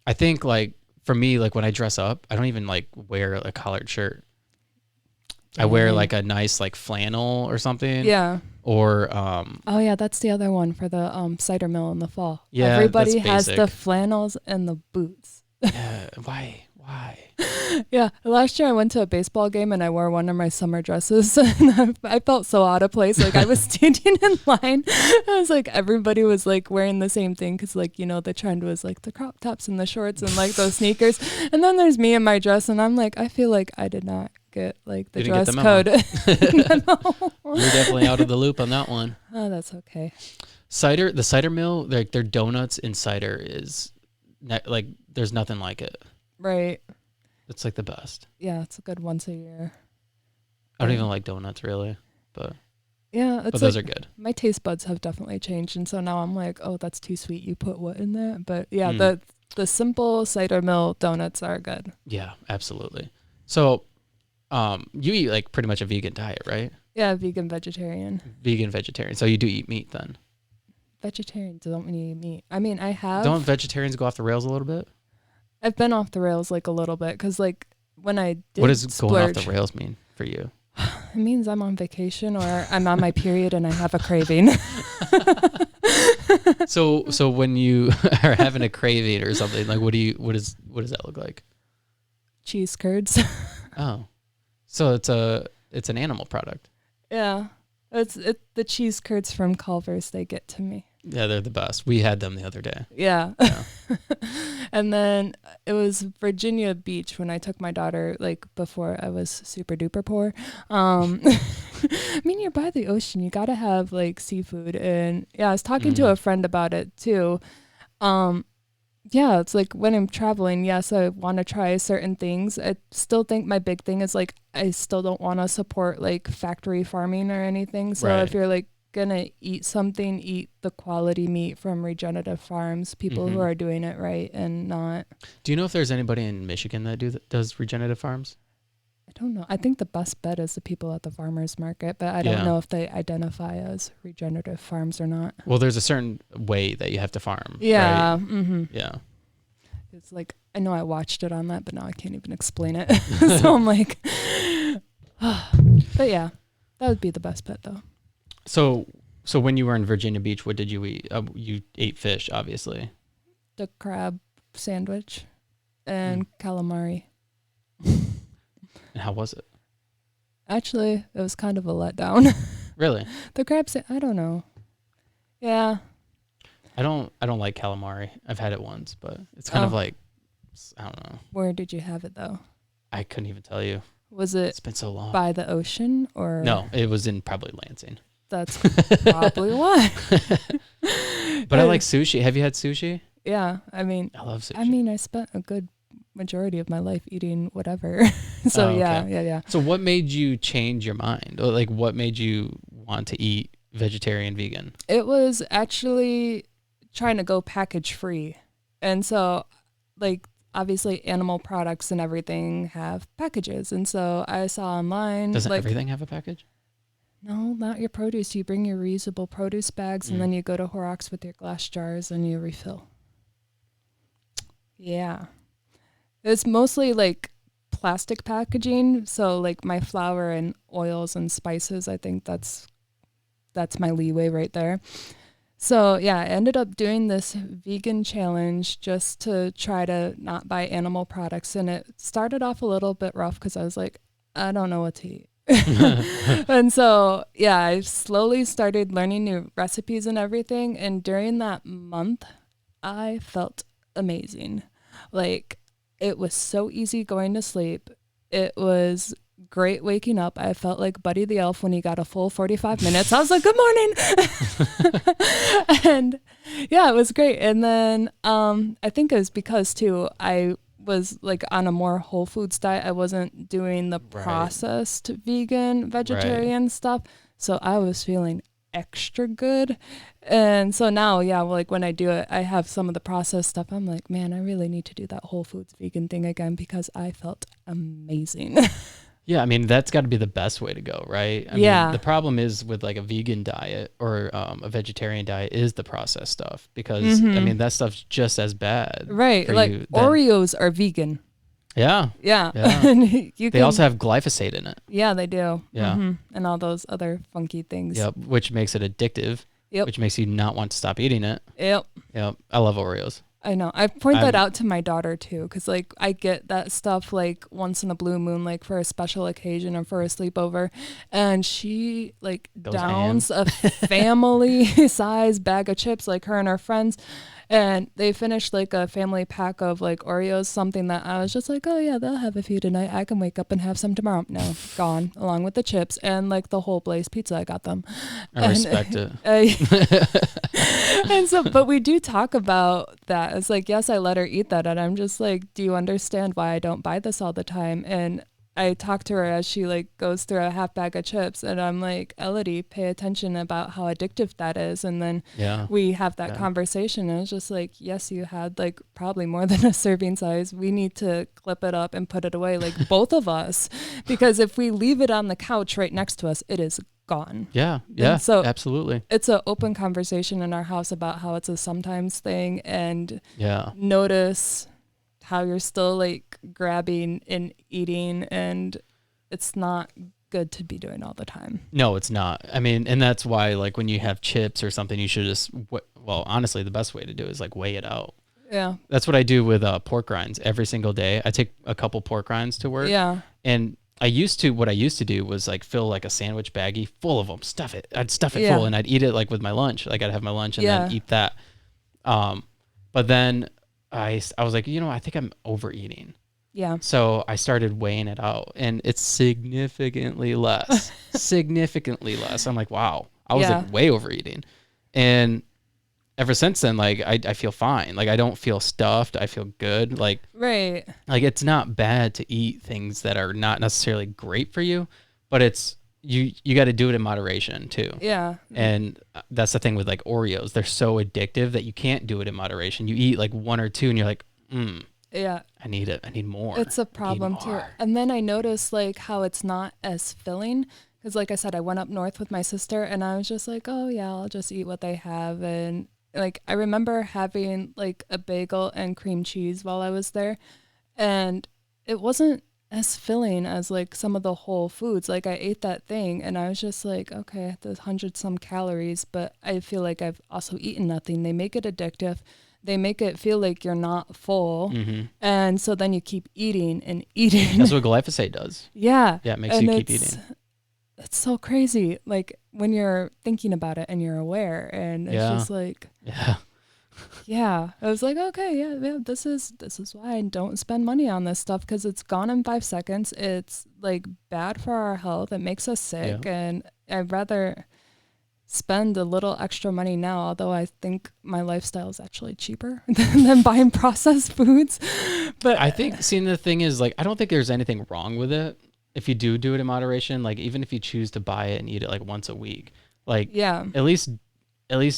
I think like for me, like when I dress up, I don't even like wear a collared shirt. I wear like a nice like flannel or something. Yeah. Or oh yeah, that's the other one for the cider mill in the fall. Yeah, everybody has the flannels and the boots. Yeah. Why? Yeah. Last year I went to a baseball game and I wore one of my summer dresses and I felt so out of place. Like I was standing in line. I was like, everybody was like wearing the same thing. Cause like, you know, the trend was like the crop tops and the shorts and like those sneakers. And then there's me in my dress and I'm like, I feel like I did not get like the dress code. You're definitely out of the loop on that one. Oh, that's okay. The cider mill, like their donuts and cider is like, there's nothing like it. Right. It's like the best. Yeah, it's a good once a year. I don't even like donuts really, but yeah, but those are good. My taste buds have definitely changed, and so now I'm like, oh, that's too sweet. You put what in that? But yeah, the simple cider mill donuts are good. Yeah, absolutely. So, you eat like pretty much a vegan diet, right? Yeah, vegetarian. So you do eat meat then? Vegetarians don't eat meat. I mean, I have. Don't vegetarians go off the rails a little bit? I've been off the rails like a little bit because like when I did what does going off the rails mean for you? It means I'm on vacation or I'm on my period and I have a craving. So when you are having a craving or something, like what does that look like? Cheese curds. Oh, so it's an animal product. Yeah, it's the cheese curds from Culver's. They get to me. Yeah, they're the best. We had them the other day. Yeah. And then it was Virginia Beach when I took my daughter, like before I was super duper poor. I mean, you're by the ocean. You got to have like seafood. And yeah, I was talking to a friend about it too. Yeah, it's like when I'm traveling, yes, I want to try certain things. I still think my big thing is like, I still don't want to support like factory farming or anything. So if you're like, gonna eat something, eat the quality meat from regenerative farms, people who are doing it right and not. Do you know if there's anybody in Michigan that does regenerative farms? I don't know. I think the best bet is the people at the farmers market, but I don't know if they identify as regenerative farms or not. Well, there's a certain way that you have to farm. Yeah. Right? Yeah. It's like, I know I watched it on that, but now I can't even explain it. So I'm like, but yeah, that would be the best bet though. So when you were in Virginia Beach, what did you eat? You ate fish, obviously. The crab sandwich and calamari. And how was it? Actually, it was kind of a letdown. Really? The crab I don't know. Yeah. I don't like calamari. I've had it once, but it's kind of like, I don't know. Where did you have it though? I couldn't even tell you. Was it It's been so long. by the ocean or? No, it was in probably Lansing. That's probably why. But I like sushi. Have you had sushi? Yeah. I mean, I love sushi. I mean, I spent a good majority of my life eating whatever. So yeah. So what made you change your mind? Or like what made you want to eat vegetarian, vegan? It was actually trying to go package free. And so like obviously animal products and everything have packages. And so I saw online. Doesn't everything have a package? No, not your produce. You bring your reusable produce bags and then you go to Horrocks with your glass jars and you refill. Yeah. It's mostly like plastic packaging. So like my flour and oils and spices, I think that's my leeway right there. So yeah, I ended up doing this vegan challenge just to try to not buy animal products. And it started off a little bit rough because I was like, I don't know what to eat. And so, yeah, I slowly started learning new recipes and everything. And during that month, I felt amazing. Like, it was so easy going to sleep. It was great waking up. I felt like Buddy the Elf when he got a full 45 minutes. I was like, good morning. And yeah, it was great. And then I think it was because, too, I was like on a more whole foods diet. I wasn't doing the processed vegan, vegetarian stuff. So I was feeling extra good. And so now, yeah, like when I do it, I have some of the processed stuff. I'm like, man, I really need to do that whole foods vegan thing again because I felt amazing. Yeah, I mean, that's got to be the best way to go, right? I mean, the problem is with like a vegan diet or a vegetarian diet is the processed stuff because, I mean, that stuff's just as bad. Right. Like Oreos are vegan. Yeah. Yeah. And they also have glyphosate in it. Yeah, they do. Yeah. And all those other funky things. Yep. Which makes it addictive. Yep. Which makes you not want to stop eating it. Yep. Yep. I love Oreos. I know. I point that out to my daughter too, because like I get that stuff like once in a blue moon, like for a special occasion or for a sleepover, and she like downs a family size bag of chips, like her and her friends, and they finished like a family pack of like Oreos, something that I was just like, oh yeah, they'll have a few tonight. I can wake up and have some tomorrow. No, gone along with the chips and like the whole Blaze pizza. I got them. I respect it. And so, but we do talk about that. It's like, yes, I let her eat that. And I'm just like, do you understand why I don't buy this all the time? And I talk to her as she like goes through a half bag of chips and I'm like, Elodie, pay attention about how addictive that is. And then we have that conversation and it's just like, yes, you had like probably more than a serving size. We need to clip it up and put it away, like both of us, because if we leave it on the couch right next to us, it is gone. Yeah. Yeah. And so absolutely. It's an open conversation in our house about how it's a sometimes thing and notice how you're still like grabbing and eating and it's not good to be doing all the time. No, it's not. I mean, and that's why like when you have chips or something, you should just, well, honestly, the best way to do it is like weigh it out. Yeah. That's what I do with pork rinds every single day. I take a couple pork rinds to work. Yeah. And what I used to do was like fill like a sandwich baggie full of them, stuff it. I'd stuff it full and I'd eat it like with my lunch. Like I'd have my lunch and then eat that. But then I was like, I think I'm overeating. Yeah. So I started weighing it out and it's significantly less, significantly less. I'm like, wow, I was like way overeating. And ever since then, like I feel fine. Like I don't feel stuffed. I feel good. Like, right. Like it's not bad to eat things that are not necessarily great for you, but it's, you got to do it in moderation too. Yeah. And that's the thing with like Oreos. They're so addictive that you can't do it in moderation. You eat like one or two and you're like, yeah, I need it. I need more. It's a problem too. And then I noticed like how it's not as filling. Cause like I said, I went up north with my sister and I was just like, oh yeah, I'll just eat what they have. And like I remember having like a bagel and cream cheese while I was there, and it wasn't as filling as like some of the whole foods. Like I ate that thing and I was just like, okay, there's 100 some calories, but I feel like I've also eaten nothing. They make it addictive. They make it feel like you're not full. Mm-hmm. And so then you keep eating and eating. That's what glyphosate does. Yeah. Yeah, it makes and you keep eating. It's so crazy. Like when you're thinking about it and you're aware, and it's just like, yeah. I was like, okay, yeah, this is why I don't spend money on this stuff, because it's gone in 5 seconds. It's like bad for our health. It makes us sick, and I'd rather spend a little extra money now, although I think my lifestyle is actually cheaper than buying processed foods. But I think, seeing the thing is, like, I don't think there's anything wrong with it if you do it in moderation. Like, even if you choose to buy it and eat it like once a week, like, at least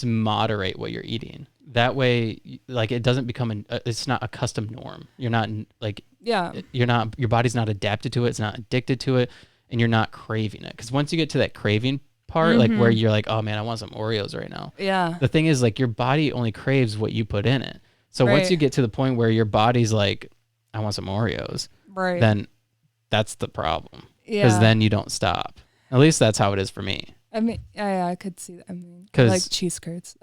moderate what you're eating. That way, like, it doesn't become it's not a custom norm. You're not like, your body's not adapted to it. It's not addicted to it, and you're not craving it. Because once you get to that craving part, like where you're like, oh man, I want some Oreos right now. Yeah. The thing is, like, your body only craves what you put in it. So once you get to the point where your body's like, I want some Oreos, then that's the problem. Because then you don't stop. At least that's how it is for me. I mean, I could see that. I mean, I like cheese curds.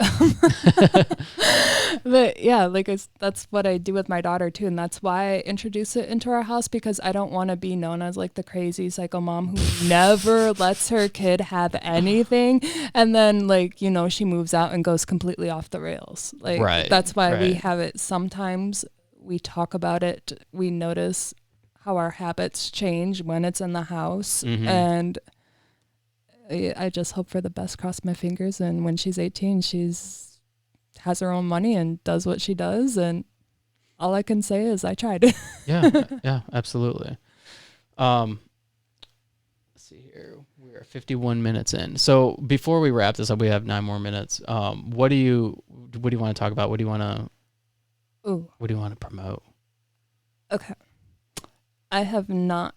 But yeah, like that's what I do with my daughter too. And that's why I introduce it into our house, because I don't want to be known as like the crazy psycho mom who never lets her kid have anything. And then like, you know, she moves out and goes completely off the rails. Like that's why we have it. Sometimes we talk about it. We notice how our habits change when it's in the house. And I just hope for the best, cross my fingers, and when she's 18 has her own money and does what she does, and all I can say is I tried. yeah, absolutely. Let's see here, we're 51 minutes in. So before we wrap this up, we have 9 more minutes. What do you want to talk about? What do you want to promote? Okay, I have not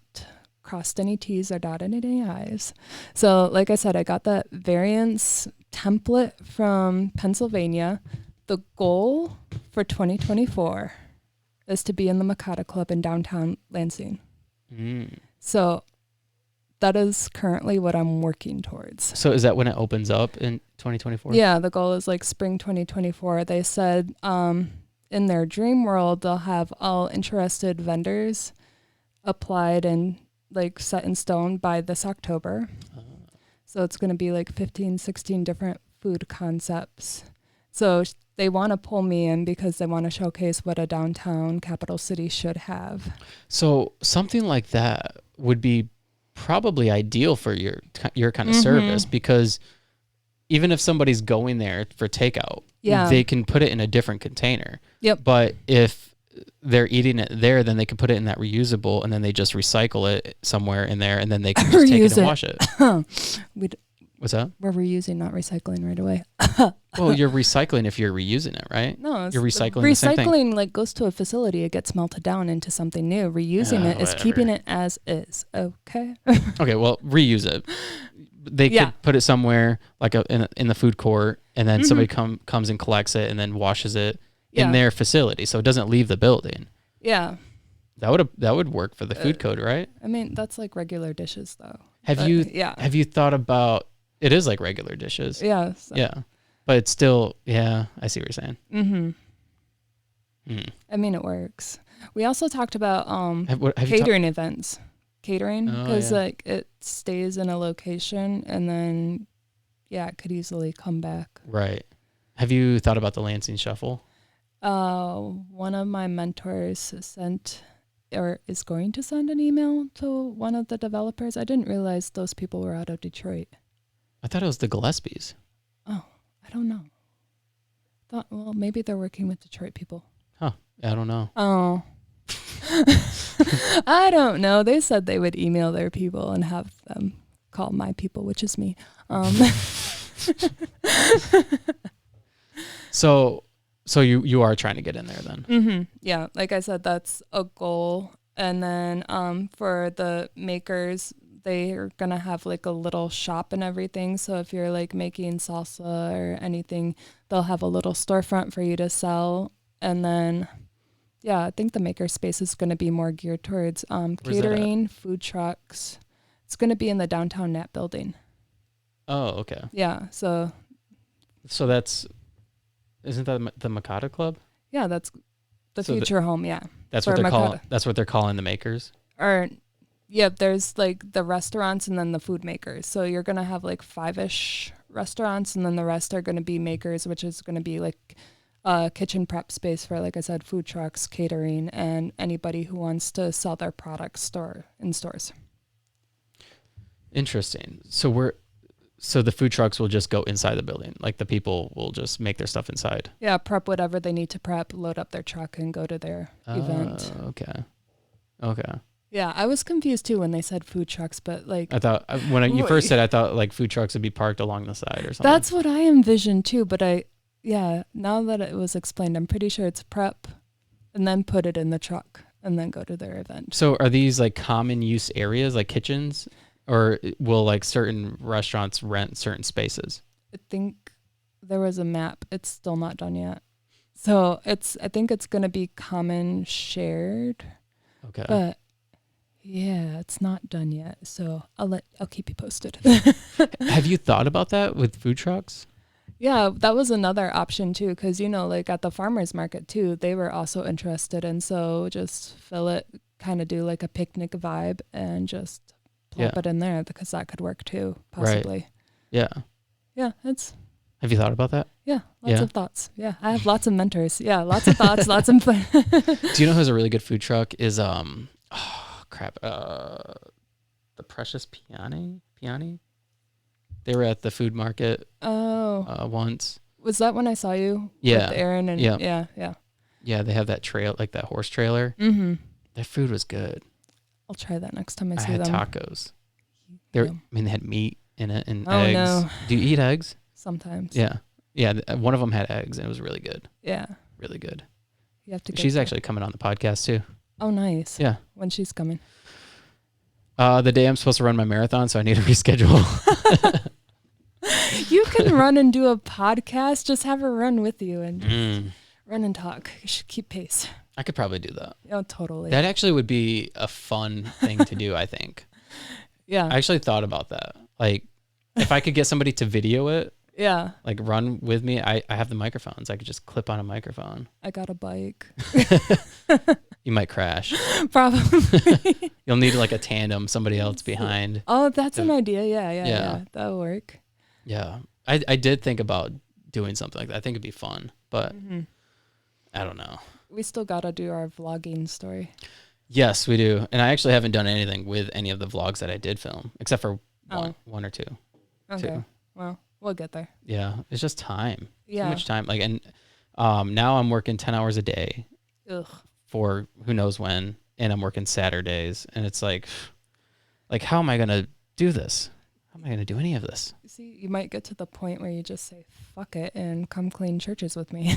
crossed any T's or dotted any I's. So like I said, I got that variance template from Pennsylvania. The goal for 2024 is to be in the Mikado Club in downtown Lansing. So that is currently what I'm working towards. So is that when it opens up in 2024? Yeah, the goal is like spring 2024. They said in their dream world, they'll have all interested vendors applied and like set in stone by this October. So it's going to be like 15, 16 different food concepts. So they want to pull me in because they want to showcase what a downtown capital city should have. So something like that would be probably ideal for your kind of service, because even if somebody's going there for takeout, they can put it in a different container. But if they're eating it there, then they can put it in that reusable, and then they just recycle it somewhere in there, and then they can just take it and wash it. What's that? We're reusing, not recycling right away. Well, you're recycling if you're reusing it, right? No, you're recycling. Recycling like goes to a facility, it gets melted down into something new. Reusing it is keeping it as is. Okay. Okay, well, reuse it. They could put it somewhere like in the food court, and then somebody comes and collects it and then washes it in their facility, so it doesn't leave the building. Yeah. That would work for the food code, right? I mean, that's like regular dishes though. Have you thought about, it is like regular dishes. Yeah. So. Yeah. But it's still, I see what you're saying. I mean, it works. We also talked about catering events. Catering, because like it stays in a location, and then it could easily come back. Right. Have you thought about the Lansing Shuffle? One of my mentors sent or is going to send an email to one of the developers. I didn't realize those people were out of Detroit. I thought it was the Gillespies. Oh, I don't know. Well, maybe they're working with Detroit people. Huh. I don't know. Oh. I don't know. They said they would email their people and have them call my people, which is me. So you are trying to get in there then? Yeah, like I said, that's a goal. And then for the makers, they're going to have like a little shop and everything. So if you're like making salsa or anything, they'll have a little storefront for you to sell. And then, yeah, I think the maker space is going to be more geared towards catering, food trucks. It's going to be in the downtown Nat building. Oh, okay. Yeah. So isn't that the Makata Club? Yeah, that's the future home. Yeah. That's what they're calling. That's what they're calling the makers. Or, yeah, there's like the restaurants and then the food makers. So you're going to have like 5-ish restaurants, and then the rest are going to be makers, which is going to be like a kitchen prep space for, like I said, food trucks, catering, and anybody who wants to sell their products in stores. Interesting. So the food trucks will just go inside the building. Like the people will just make their stuff inside. Yeah, prep whatever they need to prep, load up their truck, and go to their event. Okay. Yeah, I was confused too when they said food trucks, but like... I thought, when you first said, I thought like food trucks would be parked along the side or something. That's what I envisioned too, but now that it was explained, I'm pretty sure it's prep and then put it in the truck and then go to their event. So are these like common use areas, like kitchens? Or will like certain restaurants rent certain spaces? I think there was a map. It's still not done yet. So I think it's going to be common shared. Okay. But yeah, it's not done yet. So I'll keep you posted. Have you thought about that with food trucks? Yeah, that was another option too. Cause like at the farmer's market too, they were also interested. And so just fill it, kind of do like a picnic vibe and just plop it in there, because that could work too, possibly. Right. Yeah. Yeah, Have you thought about that? Yeah, lots of thoughts. Yeah, I have lots of mentors. Yeah, lots of thoughts, lots of fun. Do you know who's a really good food truck? Is the Precious Piani? They were at the food market. Once. Was that when I saw you? Yeah. With Aaron and yeah. Yeah, they have that trail, like that horse trailer. Mm-hmm. Their food was good. I'll try that next time I see had them. Tacos. They had meat in it and eggs. No. Do you eat eggs? Sometimes. Yeah. One of them had eggs and it was really good. Yeah. Really good. You have to. She's actually coming on the podcast too. Oh, nice. Yeah. When she's coming? The day I'm supposed to run my marathon, so I need to reschedule. You can run and do a podcast. Just have her run with you and run and talk. You should keep pace. I could probably do that. Oh, totally. That actually would be a fun thing to do, I think. Yeah. I actually thought about that. Like, if I could get somebody to video it, yeah, like run with me, I have the microphones. I could just clip on a microphone. I got a bike. You might crash. Probably. You'll need like a tandem, somebody else behind. Oh, that's an idea. Yeah. That'll work. Yeah. I did think about doing something like that. I think it'd be fun, but I don't know. We still got to do our vlogging story. Yes, we do. And I actually haven't done anything with any of the vlogs that I did film, except for one or two. Okay. Two. Well, we'll get there. Yeah. It's just time. Yeah. Too much time. Like, and now I'm working 10 hours a day. Ugh. For who knows when. And I'm working Saturdays. And it's like, how am I going to do this? How am I going to do any of this? See, you might get to the point where you just say, fuck it, and come clean churches with me.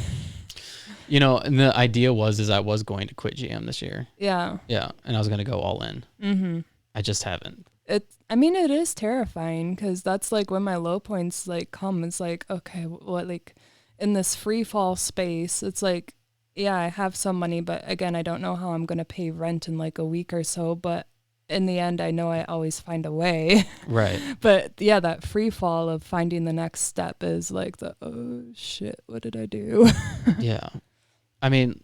And the idea is I was going to quit GM this year. Yeah. Yeah. And I was going to go all in. Mm-hmm. I just haven't. It is terrifying, because that's like when my low points like come. It's like, okay, what, like in this free fall space, it's like, yeah, I have some money, but again, I don't know how I'm going to pay rent in like a week or so. But in the end, I know I always find a way. Right. But yeah, that free fall of finding the next step is like oh shit, what did I do? Yeah. I mean,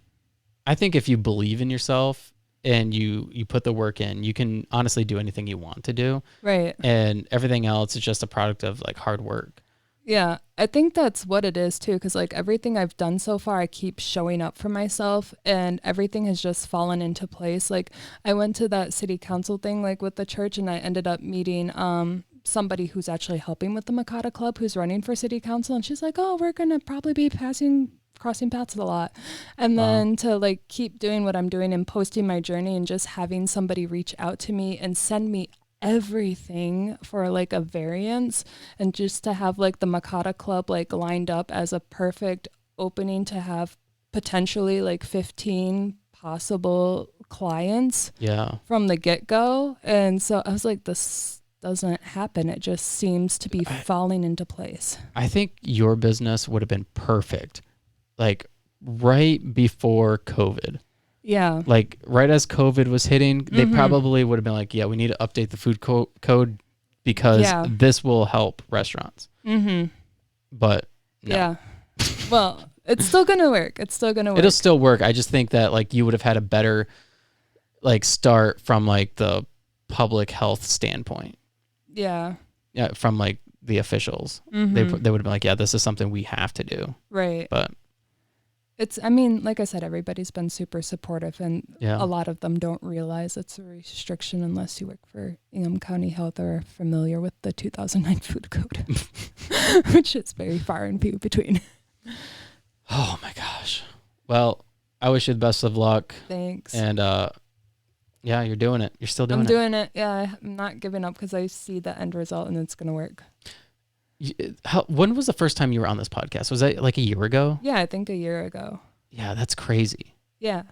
I think if you believe in yourself and you put the work in, you can honestly do anything you want to do. Right. And everything else is just a product of like hard work. Yeah, I think that's what it is too, because like everything I've done so far, I keep showing up for myself, and everything has just fallen into place. Like I went to that city council thing like with the church, and I ended up meeting somebody who's actually helping with the Makata Club, who's running for city council, and she's like, oh, we're gonna probably be crossing paths a lot. And then to like keep doing what I'm doing and posting my journey, and just having somebody reach out to me and send me everything for like a variance, and just to have like the Makata Club like lined up as a perfect opening to have potentially like 15 possible clients Yeah. from the get-go. And so I was like, this doesn't happen. It just seems to be falling into place. I think your business would have been perfect, like right before COVID. Yeah. Like right as COVID was hitting, they probably would have been like, yeah, we need to update the food code because this will help restaurants. But no. Yeah. Well, it's still going to work. It's still going to work. It'll still work. I just think that like you would have had a better like start from like the public health standpoint. Yeah. Yeah, from like the officials. They would have been like, yeah, this is something we have to do. Right. But I mean, like I said, everybody's been super supportive, and yeah. a lot of them don't realize it's a restriction unless you work for Ingham County Health or are familiar with the 2009 food code, which is very far and few between. Oh my gosh. Well, I wish you the best of luck. Thanks. And yeah, you're doing it. You're still doing it. I'm doing it. Yeah, I'm not giving up because I see the end result and it's going to work. When was the first time you were on this podcast? Was that like a year ago? Yeah, I think a year ago. Yeah, that's crazy. Yeah.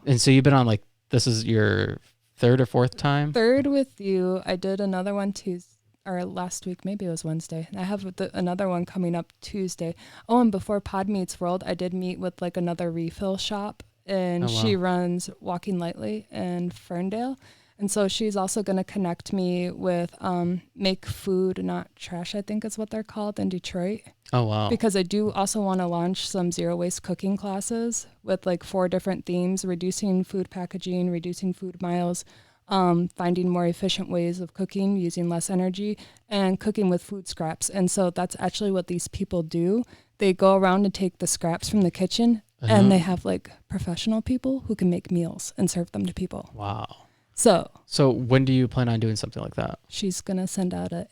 And so you've been on like, this is your third or fourth time? Third with you. I did another one last week, maybe it was Wednesday. I have another one coming up Tuesday. Oh, and before Pod Meets World, I did meet with like another refill shop, and she runs Walking Lightly in Ferndale. And so she's also going to connect me with Make Food Not Trash, I think is what they're called, in Detroit. Oh, wow. Because I do also want to launch some zero waste cooking classes with like 4 different themes: reducing food packaging, reducing food miles, finding more efficient ways of cooking using less energy, and cooking with food scraps. And so that's actually what these people do. They go around and take the scraps from the kitchen, and they have like professional people who can make meals and serve them to people. Wow. So when do you plan on doing something like that? She's going to send out an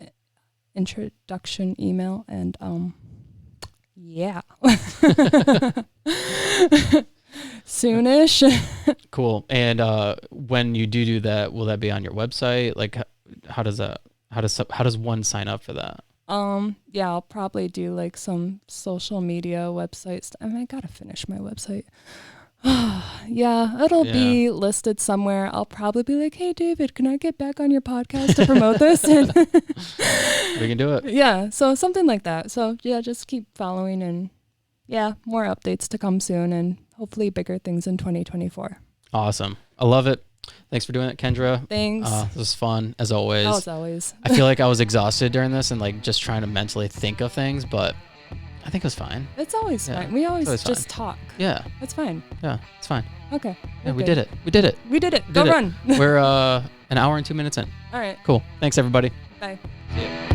introduction email, and yeah. Soonish. Cool. And when you do that, will that be on your website? Like how does one sign up for that? Yeah, I'll probably do like some social media websites. I mean, I got to finish my website. Yeah, it'll be listed somewhere. I'll probably be like, hey, David, can I get back on your podcast to promote this? And we can do it. Yeah, so something like that. So yeah, just keep following, and yeah, more updates to come soon, and hopefully bigger things in 2024. Awesome. I love it. Thanks for doing it, Kendra. Thanks. This was fun, as always. As always. I feel like I was exhausted during this and like just trying to mentally think of things, but I think it was fine. It's always fine. We always just talk. Yeah. It's fine. Yeah, it's fine. Okay. Yeah, we did it. We did it. We did it. Go run. We're an hour and 2 minutes in. All right. Cool. Thanks, everybody. Bye. See ya.